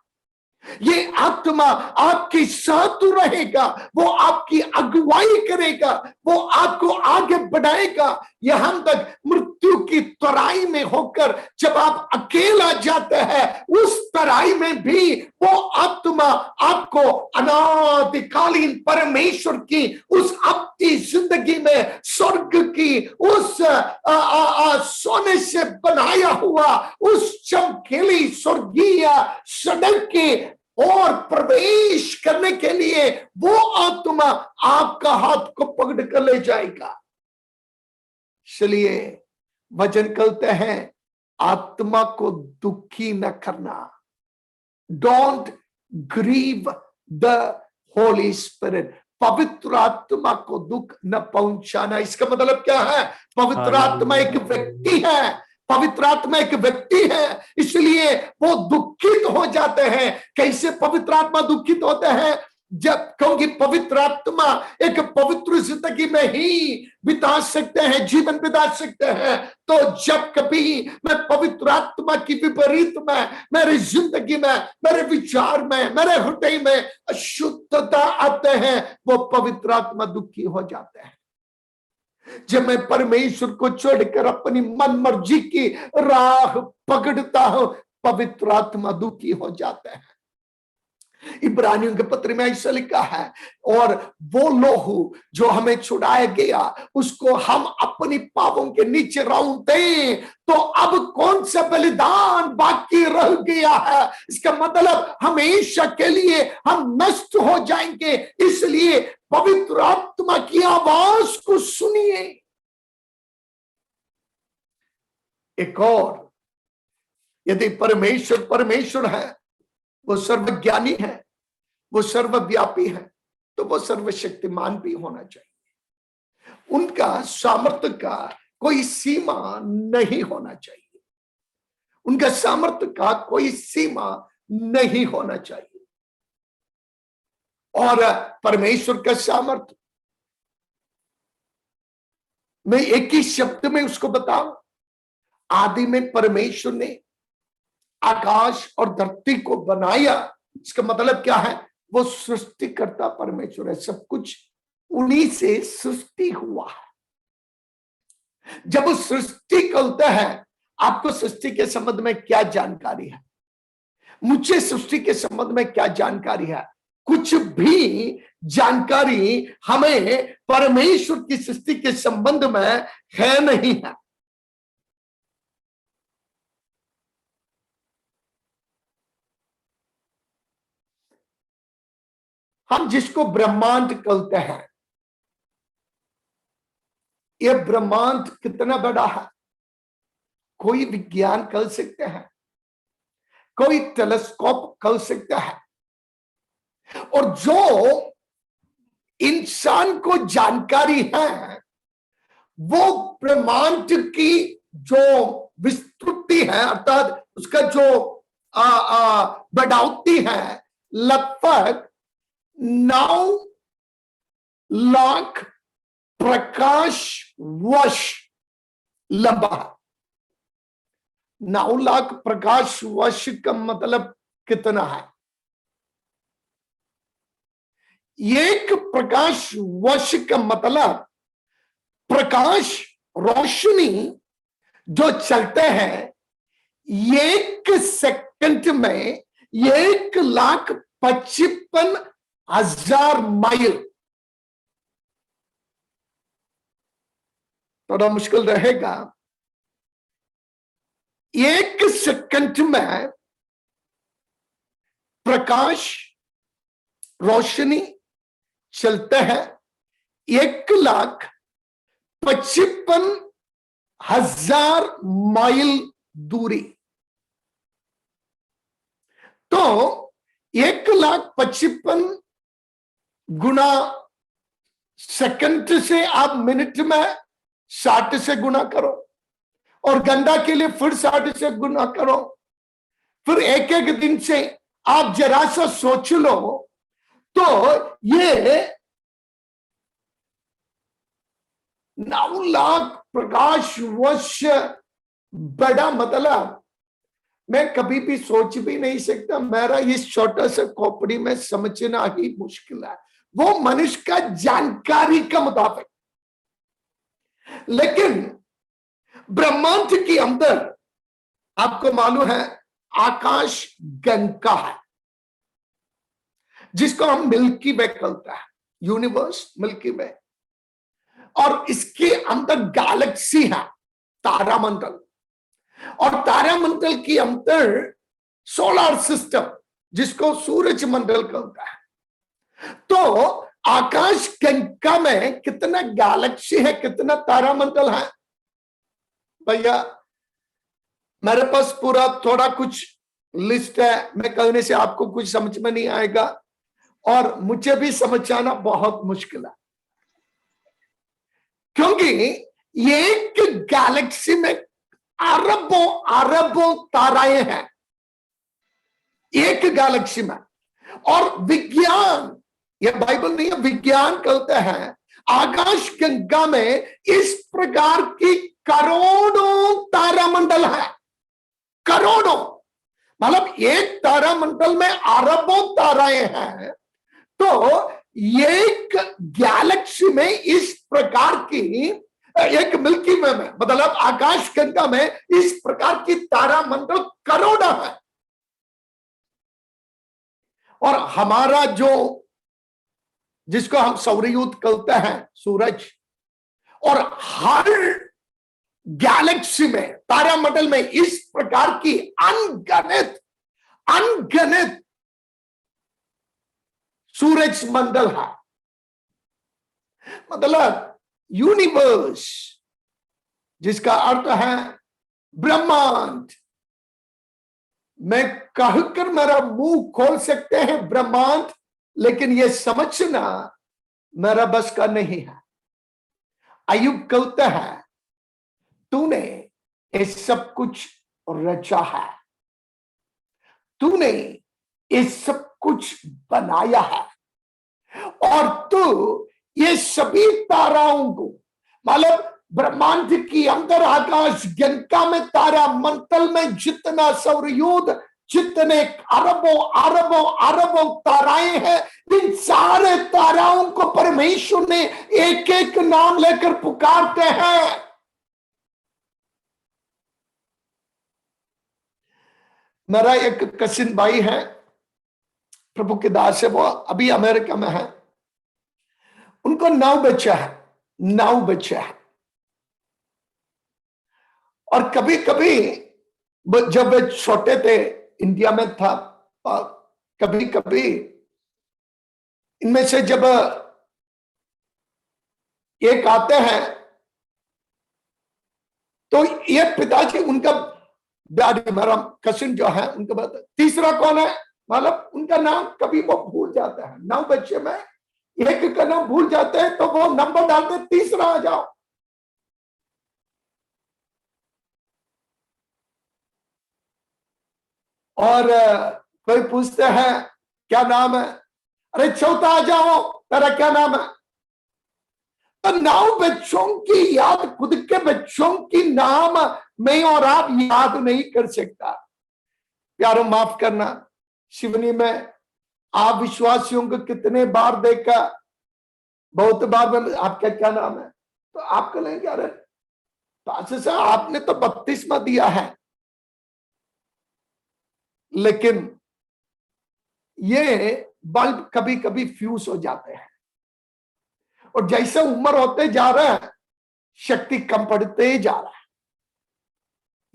ये आत्मा आपके साथ रहेगा, वो आपकी अगुवाई करेगा, वो आपको आगे बढ़ाएगा। यहां तक मृत्यु की तराई में होकर जब आप अकेला जाते हैं, उस तराई में भी वो आत्मा आपको अनादिकालीन परमेश्वर की उस अपनी जिंदगी में स्वर्ग की उस सोने से बनाया हुआ उस चमकीली स्वर्गीय सड़क के और प्रवेश करने के लिए वो आत्मा आपका हाथ को पकड़ कर ले जाएगा। इसलिए वचन कहते हैं, आत्मा को दुखी न करना, don't grieve the Holy Spirit, पवित्र आत्मा को दुख न पहुंचाना। इसका मतलब क्या है? पवित्र आत्मा एक व्यक्ति है, पवित्र आत्मा एक व्यक्ति है, इसलिए वो दुखित हो जाते हैं। कैसे पवित्र आत्मा दुखित होते हैं? जब, क्योंकि पवित्र आत्मा एक पवित्र जिंदगी में ही बिता सकते हैं, जीवन बिता सकते हैं। तो जब कभी मैं पवित्र आत्मा की विपरीत में, मेरी जिंदगी में, मेरे विचार में, मेरे हृदय में अशुद्धता आते हैं, वो पवित्र आत्मा दुखी हो जाते हैं। जब मैं परमेश्वर को छोड़कर अपनी मन मर्जी की राह पकड़ता हूं, पवित्र आत्मा दुखी हो जाता है। इब्रानियों के पत्र में ऐसा लिखा है, और वो लोहू जो हमें छुड़ाया गया उसको हम अपनी पापों के नीचे रौंदते, तो अब कौन सा बलिदान बाकी रह गया है? इसका मतलब हमेशा के लिए हम नष्ट हो जाएंगे। इसलिए पवित्र आत्मा की आवाज को सुनिए। एक और, यदि परमेश्वर है, वो सर्वज्ञानी है, वो सर्वव्यापी है, तो वो सर्वशक्तिमान भी होना चाहिए। उनका सामर्थ्य का कोई सीमा नहीं होना चाहिए, उनका सामर्थ्य का कोई सीमा नहीं होना चाहिए। और परमेश्वर का सामर्थ्य, मैं एक ही शब्द में उसको बताऊं, आदि में परमेश्वर ने आकाश और धरती को बनाया। इसका मतलब क्या है? वो सृष्टिकर्ता परमेश्वर है, सब कुछ उन्हीं से सृष्टि हुआ है। जब वो सृष्टि करता है, आपको सृष्टि के संबंध में क्या जानकारी है? मुझे सृष्टि के संबंध में क्या जानकारी है? कुछ भी जानकारी हमें परमेश्वर की सृष्टि के संबंध में है नहीं है। हम जिसको ब्रह्मांड कहते हैं, यह ब्रह्मांड कितना बड़ा है, कोई विज्ञान कर सकते हैं, कोई टेलीस्कोप कर सकता है। और जो इंसान को जानकारी है, वो ब्रह्मांड की जो विस्तृति है, अर्थात उसका जो बढ़ोतरी है, लगभग 9 लाख प्रकाश वर्ष लंबा है। 9 लाख प्रकाश वर्ष का मतलब कितना है? एक प्रकाश वर्ष का मतलब प्रकाश रोशनी जो चलते हैं 1 सेकंड में 1,55,000 माइल। थोड़ा मुश्किल रहेगा। 1 सेकंड में प्रकाश, रोशनी चलते हैं 1,55,000 माइल दूरी। तो 1,55,000 गुना सेकंड से आप मिनट में 60 से गुना करो, और घंटा के लिए फिर 60 से गुना करो, फिर एक एक दिन से आप जरा सा सोच लो, तो ये 9 लाख प्रकाश वर्ष बड़ा, मतलब मैं कभी भी सोच भी नहीं सकता। मेरा इस छोटा सा खोपड़ी में समझना ही मुश्किल है, वो मनुष्य का जानकारी का मुताबिक। लेकिन ब्रह्मांड के अंदर आपको मालूम है आकाश गंगा है, जिसको हम मिल्की वे कहते हैं, यूनिवर्स मिल्की वे। और इसके अंदर गैलेक्सी है, तारामंडल, और तारामंडल के अंदर सोलर सिस्टम, जिसको सूरज मंडल कहता है। तो आकाश गंगा में कितना गैलेक्सी है, कितना तारामंडल है भैया? मेरे पास पूरा थोड़ा कुछ लिस्ट है, मैं कहने से आपको कुछ समझ में नहीं आएगा, और मुझे भी समझाना बहुत मुश्किल है, क्योंकि एक गैलेक्सी में अरबों अरबों ताराएं हैं, एक गैलेक्सी में। और विज्ञान, यह बाइबल नहीं है, विज्ञान कहते हैं आकाश गंगा में इस प्रकार की करोड़ों तारामंडल है। करोड़ों, मतलब एक तारामंडल में अरबों ताराएं हैं। तो एक गैलेक्सी में इस प्रकार की, एक मिल्की वे में, मतलब आकाश गंगा में इस प्रकार की तारामंडल करोड़ों है। और हमारा जो, जिसको हम सौरयूथ कहते हैं, सूरज, और हर गैलेक्सी में, तारामंडल में इस प्रकार की अनगिनत अनगिनत सूरज मंडल है। मतलब यूनिवर्स, जिसका अर्थ है ब्रह्मांड। मैं कहकर मेरा मुंह खोल सकते हैं ब्रह्मांड, लेकिन यह समझना मेरा बस का नहीं है। अय्यूब कहता है तूने ये सब कुछ रचा है, तूने ये सब कुछ बनाया है, और तू ये सभी ताराओं को, मतलब ब्रह्मांड की अंदर आकाश गंगा में तारा मंडल में जितना सौरयूथ, जितने अरबों अरबों अरबों ताराएं हैं, इन सारे ताराओं को परमेश्वर ने एक एक नाम लेकर पुकारते हैं। मेरा एक कसिन भाई है, प्रभु के दास है, वो अभी अमेरिका में है। उनको 9 बच्चा है, 9 बच्चा है। और कभी कभी जब वे छोटे थे, इंडिया में था, कभी कभी इनमें से जब एक आते हैं तो ये पिताजी, उनका डैडी, मेरा कसिन जो है, उनका बात, तीसरा कौन है, मतलब उनका नाम कभी वो भूल जाता है। 9 बच्चे में एक का नाम भूल जाते हैं, तो वो नंबर डालते, तीसरा आ जाओ। और कोई पूछते हैं क्या नाम है, अरे चौथा आ जाओ, तेरा क्या नाम है? तो 9 बच्चों की याद, खुद के बच्चों की नाम मैं और आप याद नहीं कर सकता। प्यारो माफ करना, शिवनी में आप विश्वासियों को कितने बार देखा, बहुत बार में आपका क्या नाम है, तो आप कहेंगे अरे पास्टर साहब आपने तो बपतिस्मा दिया है। लेकिन ये बल्ब कभी कभी फ्यूज हो जाते हैं, और जैसे उम्र होते जा रहा है शक्ति कम पड़ते जा रहा है,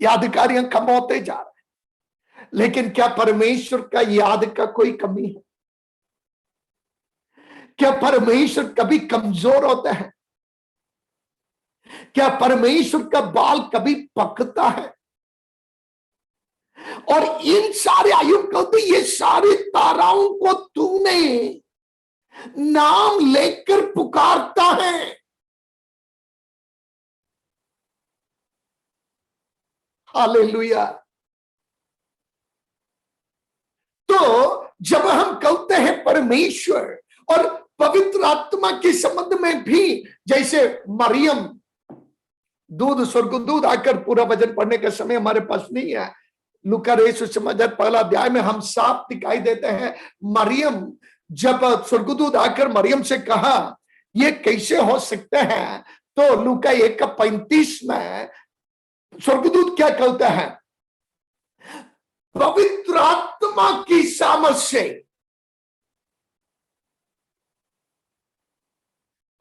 यादगारियां कम होते जा रहे हैं। लेकिन क्या परमेश्वर का याद का कोई कमी है? क्या परमेश्वर कभी कमजोर होता है? क्या परमेश्वर का बाल कभी पकता है? और इन सारे आयुब कहते, ये सारी ताराओं को तूने नाम लेकर पुकारता है। हालेलुया। तो जब हम कहते हैं परमेश्वर और पवित्र आत्मा के संबंध में भी, जैसे मरियम दूध स्वर्गदूत आकर, पूरा वचन पढ़ने का समय हमारे पास नहीं है, लूका सुसमाचार पहला अध्याय में हम साफ दिखाई देते हैं। मरियम, जब स्वर्गदूत आकर मरियम से कहा ये कैसे हो सकता है, तो लूका 1:35 में स्वर्गदूत क्या कहता है? पवित्र आत्मा की सामर्थ से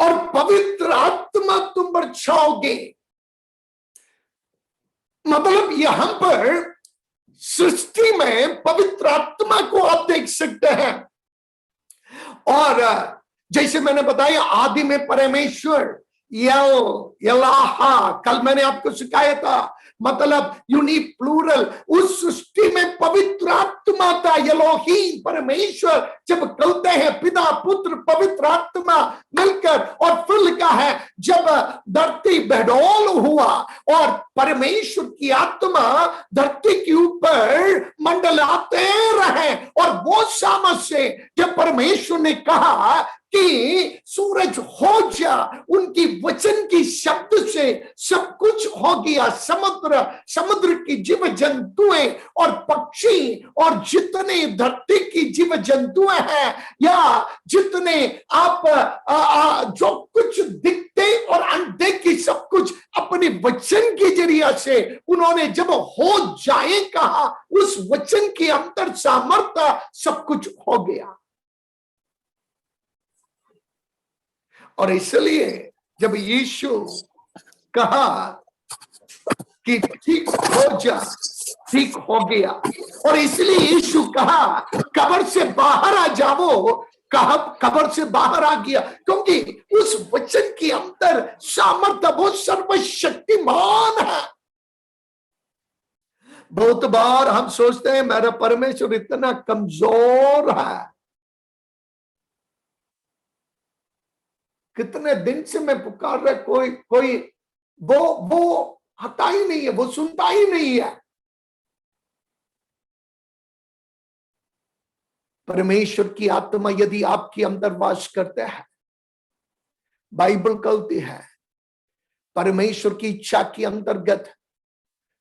और पवित्र आत्मा तुम पर छाओगे। मतलब यहां पर सृष्टि में पवित्र आत्मा को आप देख सकते हैं। और जैसे मैंने बताया, आदि में परमेश्वर यलाहा, कल मैंने आपको सिखाया था, मतलब यूनिक प्लूरल, उस सृष्टि में पवित्र आत्मा था, यलोहीम परमेश्वर। जब कहते हैं पिता पुत्र पवित्र आत्मा मिलकर, और फिर लिखा है जब धरती बेडौल हुआ और परमेश्वर की आत्मा धरती के ऊपर मंडलाते रहे, और वो सामर्थ से जब परमेश्वर ने कहा कि सूरज हो जा, उनकी वचन की शब्द से सब कुछ हो गया। समुद्र की जीव जंतुएं और पक्षी और जितने धरती की जीव जंतुएं हैं, या जितने आप जो कुछ दिखते और अनदेखी सब कुछ अपने वचन के जरिए से उन्होंने जब हो जाए कहा, उस वचन के अंतर सामर्थ्य सब कुछ हो गया। और इसलिए जब यीशु कहा कि ठीक हो जा, ठीक हो गया, और इसलिए यीशु कहा कब्र से बाहर आ जाओ, कब्र से बाहर आ गया, क्योंकि उस वचन के अंदर सामर्थ्य वो सर्वशक्तिमान है। बहुत बार हम सोचते हैं मेरा परमेश्वर इतना कमजोर है, कितने दिन से मैं पुकार रहा, कोई वो हटा ही नहीं है, वो सुनता ही नहीं है। परमेश्वर की आत्मा यदि आपके अंदर वास करते हैं, बाइबल कहती है परमेश्वर की इच्छा के अंतर्गत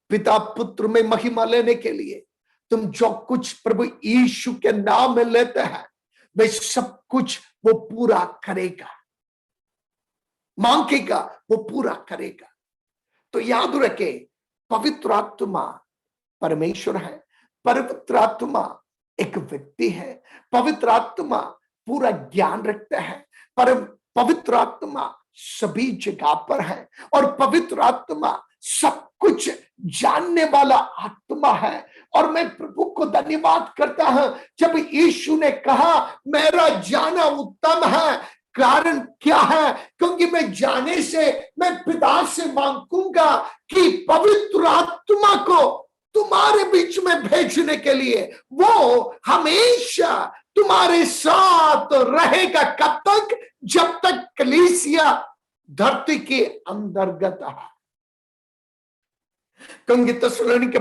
पिता पुत्र में महिमा लेने के लिए तुम जो कुछ प्रभु यीशु के नाम में लेते हैं, वे सब कुछ वो पूरा करेगा, मांगेगा वो पूरा करेगा। तो याद रखे, पवित्र आत्मा परमेश्वर है, पवित्र आत्मा एक व्यक्ति है, पवित्र आत्मा पूरा ज्ञान रखता है, पर पवित्र आत्मा सभी जगह पर है, और पवित्र आत्मा सब कुछ जानने वाला आत्मा है। और मैं प्रभु को धन्यवाद करता हूं जब यीशु ने कहा मेरा जाना उत्तम है। कारण क्या है? क्योंकि मैं जाने से मैं पिता से मांगूंगा कि पवित्र आत्मा को तुम्हारे बीच में भेजने के लिए, वो हमेशा तुम्हारे साथ रहेगा। कब तक? जब तक कलीसिया धरती के अंतर्गत है। क्योंकि तस्सलुनीके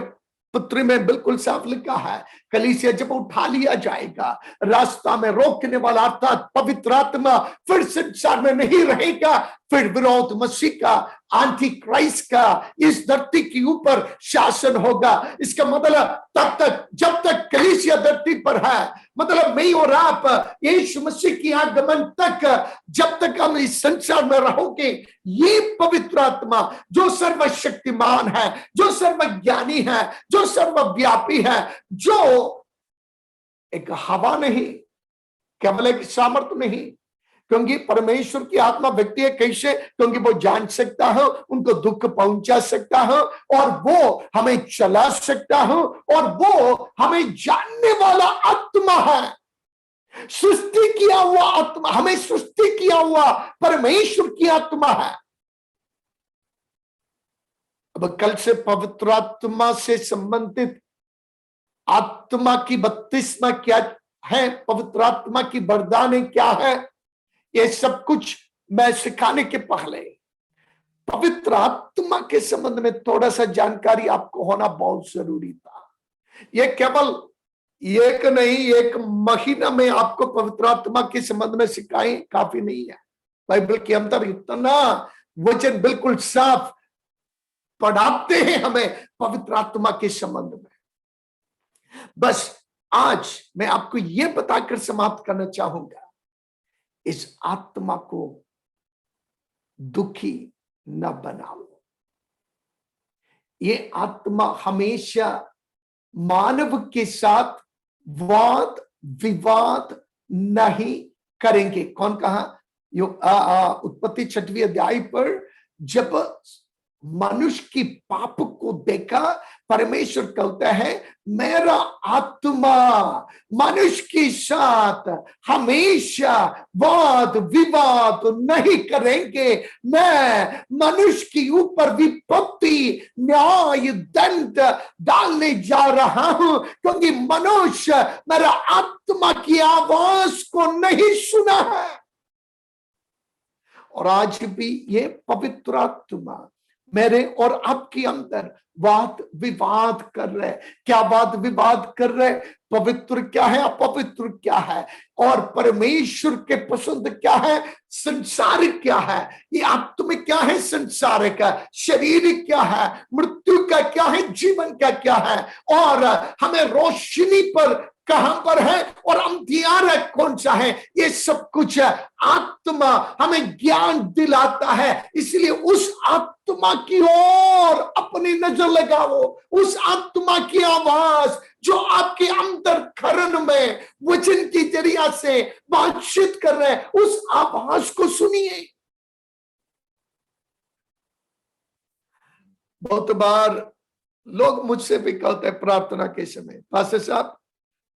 पुत्री में बिल्कुल साफ लिखा है, कलीसिया जब उठा लिया जाएगा, रास्ता में रोकने वाला अर्थात पवित्र आत्मा फिर संसार में नहीं रहेगा, फिर विरोध मसीह का, एंटी क्राइस्ट का इस धरती के ऊपर शासन होगा। इसका मतलब तब तक जब तक कलीसिया धरती पर है, मतलब मैं और आप यीशु मसीह की आगमन तक, जब तक हम इस संसार में रहोगे, ये पवित्र आत्मा जो सर्वशक्तिमान है, जो सर्वज्ञानी है, जो सर्वव्यापी है, जो एक हवा नहीं, केवल एक सामर्थ्य नहीं, क्योंकि परमेश्वर की आत्मा व्यक्ति है। कैसे? क्योंकि वो जान सकता है, उनको दुख पहुंचा सकता है, और वो हमें चला सकता है, और वो हमें जानने वाला आत्मा है। सृष्टि किया हुआ आत्मा, हमें सृष्टि किया हुआ परमेश्वर की आत्मा है। अब कल से पवित्र आत्मा से संबंधित आत्मा की बपतिस्मा क्या है, पवित्र आत्मा की वरदान क्या है, ये सब कुछ मैं सिखाने के पहले पवित्र आत्मा के संबंध में थोड़ा सा जानकारी आपको होना बहुत जरूरी था। ये केवल एक नहीं, 1 महीना में आपको पवित्र आत्मा के संबंध में सिखाएं काफी नहीं है। बाइबल के अंदर इतना वचन बिल्कुल साफ पढ़ाते हैं हमें पवित्र आत्मा के संबंध में। बस आज मैं आपको यह बताकर समाप्त करना चाहूंगा, इस आत्मा को दुखी न बनाओ। ये आत्मा हमेशा मानव के साथ वाद विवाद नहीं करेंगे। कौन कहा? उत्पत्ति 6वें अध्याय पर जब मनुष्य की पाप को देखा, परमेश्वर कहता है मेरा आत्मा मनुष्य के साथ हमेशा वाद विवाद नहीं करेंगे। मैं मनुष्य के ऊपर विपत्ति न्याय दंड डालने जा रहा हूं, क्योंकि मनुष्य मेरा आत्मा की आवाज को नहीं सुना है। और आज भी ये पवित्र आत्मा मेरे और आपके अंदर वाद विवाद कर रहे। क्या वाद विवाद कर रहे? पवित्र क्या है, अपवित्र क्या है, और परमेश्वर के पसंद क्या है, संसारिक क्या है, ये आत्मा क्या है, संसारिक का शरीर क्या है, मृत्यु का क्या है, जीवन का क्या है, और हमें रोशनी पर कहां पर है और अंधियारा कौन सा है, ये सब कुछ आत्मा हमें ज्ञान दिलाता है। इसलिए उस आत्मा की ओर अपनी नजर लगाओ, उस आत्मा की आवाज जो आपके अंतर खरन में वचन की जरिया से बातचीत कर रहे हैं, उस आवाज को सुनिए। बहुत बार लोग मुझसे भी कहते हैं प्रार्थना के समय, पास्टर साहब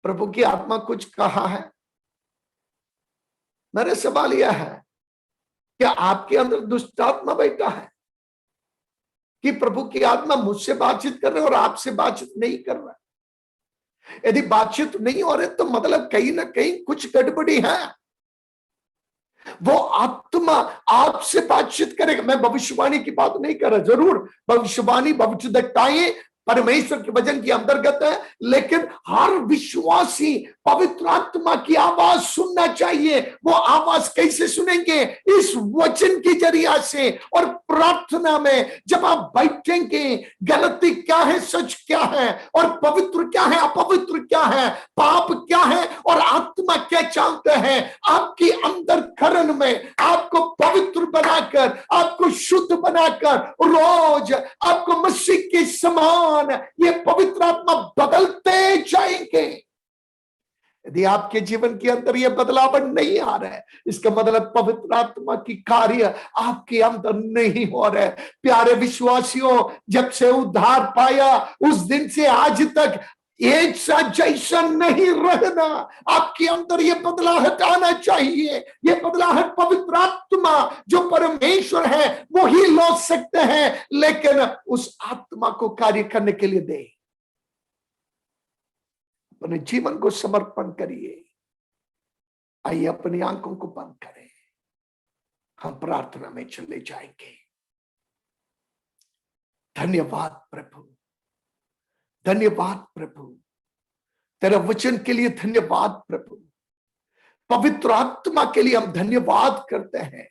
प्रभु की आत्मा कुछ कहा है। मेरा सवाल यह है, क्या आपके अंदर दुष्ट आत्मा बैठा है कि प्रभु की आत्मा मुझसे बातचीत कर रहे और आपसे बातचीत नहीं कर रहा? यदि बातचीत नहीं हो रही तो मतलब कहीं ना कहीं कुछ गड़बड़ी है। वो आत्मा आपसे बातचीत करेगा। मैं भविष्यवाणी की बात नहीं कर रहा, जरूर भविष्यवाणी भविष्यद्वक्ताएं परमेश्वर के वचन के अंतर्गत है, लेकिन हर विश्वासी पवित्र आत्मा की आवाज सुनना चाहिए। वो आवाज कैसे सुनेंगे? इस वचन के जरिया से। और प्रार्थना में जब आप बैठेंगे, गलती क्या है, सच क्या है, और पवित्र क्या है, अपवित्र क्या है, पाप क्या है और आत्मा क्या चाहते हैं, आपके अंदर खरन में आपको पवित्र बनाकर, आपको शुद्ध बनाकर, रोज आपको मसीह के समान ये पवित्र आत्मा बदलते जाएंगे। यदि आपके जीवन के अंदर यह बदलाव नहीं आ रहा है, इसका मतलब पवित्र आत्मा की कार्य आपके अंदर नहीं हो रहा है। प्यारे विश्वासियों, जब से उद्धार पाया उस दिन से आज तक एक सा जैसा नहीं रहना। आपके अंदर ये बदलाहट आना चाहिए। ये बदलाहट पवित्र आत्मा जो परमेश्वर है वो ही ला सकते हैं, लेकिन उस आत्मा को कार्य करने के लिए दे। अपने जीवन को समर्पण करिए। आइए अपनी आंखों को बंद करें, हम प्रार्थना में चले जाएंगे। धन्यवाद प्रभु, धन्यवाद प्रभु, तेरा वचन के लिए धन्यवाद प्रभु। पवित्र आत्मा के लिए हम धन्यवाद करते हैं।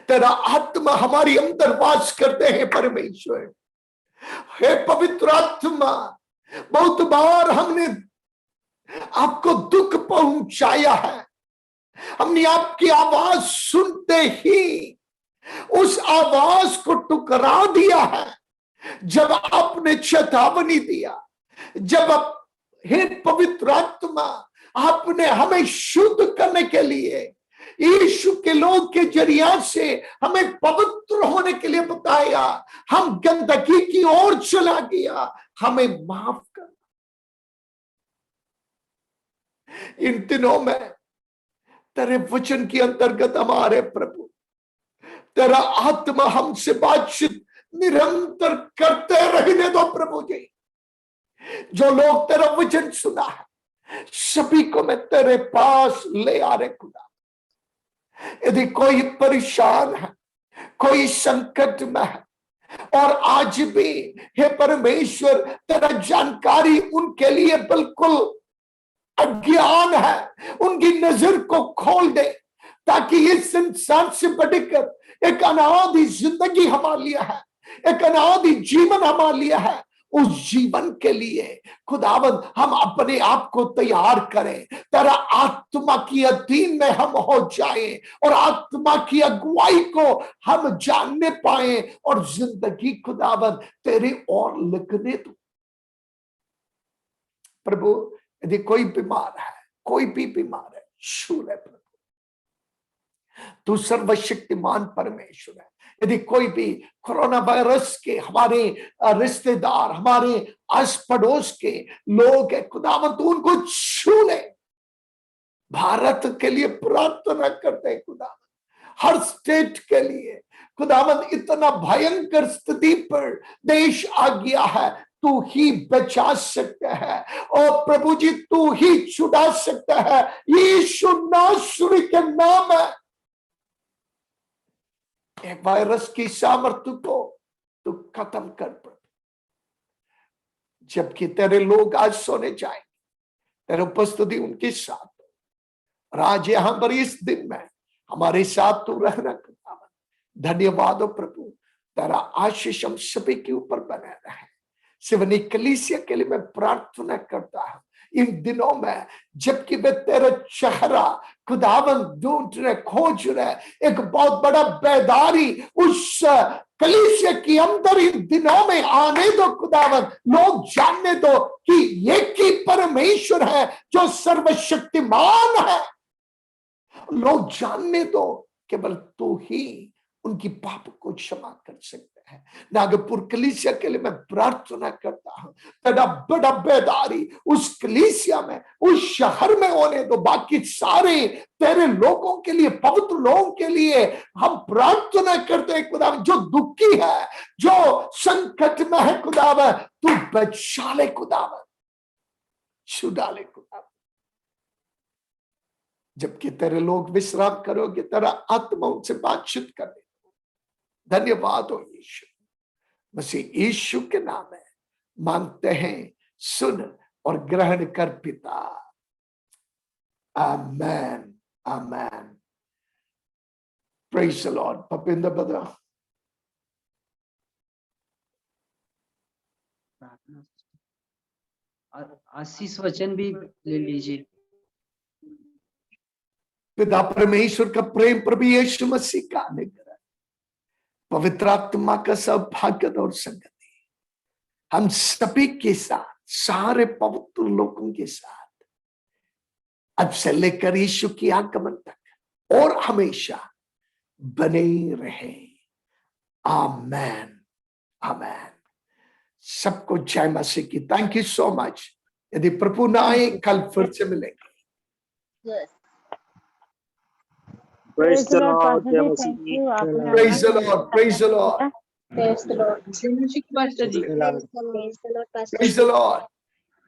तेरा आत्मा हमारी अंदर वास करते हैं परमेश्वर। हे पवित्र आत्मा, बहुत बार हमने आपको दुख पहुंचाया है। हमने आपकी आवाज सुनते ही उस आवाज को टुकरा दिया है। जब आपने चेतावनी दिया, जब हे पवित्र आत्मा आपने हमें शुद्ध करने के लिए यीशु के लोग के जरिया से हमें पवित्र होने के लिए बताया, हम गंदगी की ओर चला गया, हमें माफ कर। इन दिनों में तेरे वचन के अंतर्गत हमारे प्रभु तेरा आत्मा हमसे बातचीत निरंतर करते रहने दो प्रभु जी। जो लोग तेरा वचन सुना है सभी को मैं तेरे पास ले आ रहे खुदा। यदि कोई परेशान है, कोई संकट में है, और आज भी हे परमेश्वर तेरा जानकारी उनके लिए बिल्कुल अज्ञान है, उनकी नजर को खोल दे, ताकि इस संसार से बढ़कर एक अनादि जिंदगी हमारे लिए है, एक अनादि जीवन हमारे लिए है, उस जीवन के लिए खुदावंद हम अपने आप को तैयार करें, तेरा आत्मा की अधीन में हम हो जाएं और आत्मा की अगुवाई को हम जानने पाए और जिंदगी खुदावंद तेरी ओर लिखने दो प्रभु। यदि कोई बीमार है, कोई भी बीमार है, छू ले प्रभु, तू सर्वशक्तिमान परमेश्वर है। यदि कोई भी कोरोना वायरस के हमारे रिश्तेदार, हमारे आस पड़ोस के लोग है खुदावंद, तू उनको छू ले। भारत के लिए प्रार्थना करते हैं खुदावंद, हर स्टेट के लिए खुदावंद, इतना भयंकर स्थिति पर देश आ गया है, तू ही बचा सकता है और प्रभु जी तू ही छुड़ा सकता है। यीशु नासरी के नाम है वायरस की सामर्थ्य को तू खत्म कर प्रभु। जबकि तेरे लोग आज सोने जाएंगे, तेरे उपस्थिति उनके साथ हो, और आज यहां पर इस दिन में हमारे साथ तू रहना खुदावंद, धन्यवाद हो प्रभु। तेरा आशीष हम सभी के ऊपर बना रहे। सिवनी कलीसिया के लिए मैं प्रार्थना करता हूं इन दिनों में, जबकि वे तेरा चेहरा खुदावंद ढूंढ रहे, खोज रहे, एक बहुत बड़ा बेदारी उस कलीसिया के अंदर इन दिनों में आने दो खुदावंद। लोग जानने दो कि एक ही परमेश्वर है जो सर्वशक्तिमान है। लोग जानने दो केवल तू ही उनकी पाप को क्षमा कर सकते हैं। नागपुर कलीसिया के लिए मैं प्रार्थना करता हूं, तेरा बड़ा बेदारी उस कलीसिया में, उस शहर में होने दो। बाकी सारे तेरे लोगों के लिए, पवित्र लोगों के लिए हम प्रार्थना करते हैं खुदावंद। जो दुखी है, जो संकट में है खुदावंद, तू बचा ले खुदावंद, छुड़ा ले खुदावंद। जबकि तेरे लोग विश्राम करोगे, तेरा आत्मा उनसे बातचीत करे। धन्यवाद हो यीशु मसीह, यीशु के नाम में मांगते हैं, सुन और ग्रहण कर पिता, amen amen. Praise the lord. पपिंदर बदा आशीष वचन भी ले लीजिए। पिता परमेश्वर का प्रेम, प्रभु यीशु मसीह का अनुग्रह, पवित्र आत्मा का सौभाग्य और संगति हम सभी के साथ, सारे पवित्र लोगों के साथ अब से लेकर यीशु की आगमन तक और हमेशा बने रहे। आमेन आमेन। सबको जय मसीह की। Thank you so much. यदि प्रभु ना आए कल फिर से मिलेंगे। Praise the Lord. Thank you. Praise the Lord. Praise the Lord. Praise the Lord. Pastor ji, Praise the Lord, Pastor. Praise the Lord.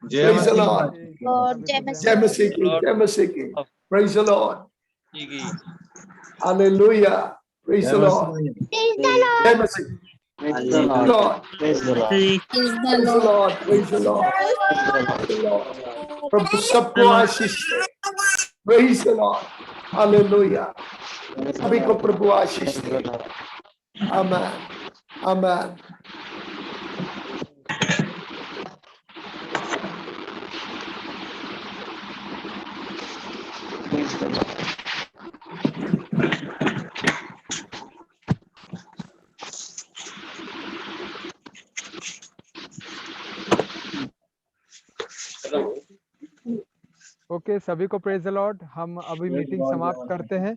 Praise the Lord. Lord, Jai जय मसीह की, जय मसीह की। Praise the Lord. Hallelujah. Praise the Lord. जय मसीह। Praise the Lord. Praise the Lord. Praise the Lord. Praise the Lord. Praise the Lord. प्रभु सबको आशीष दे। Praise the Lord. Hallelujah. सभी को प्रभु आशीष दे। आमेन आमेन। Okay, सभी को प्रेज द लॉर्ड। हम अभी मीटिंग समाप्त करते हैं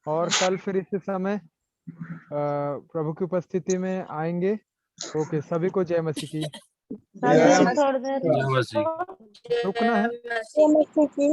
और कल फिर इसी समय प्रभु की उपस्थिति में आएंगे। ओके, सभी को जय मसीह की। थोड़ी देर रुकना है। ये मस्ती की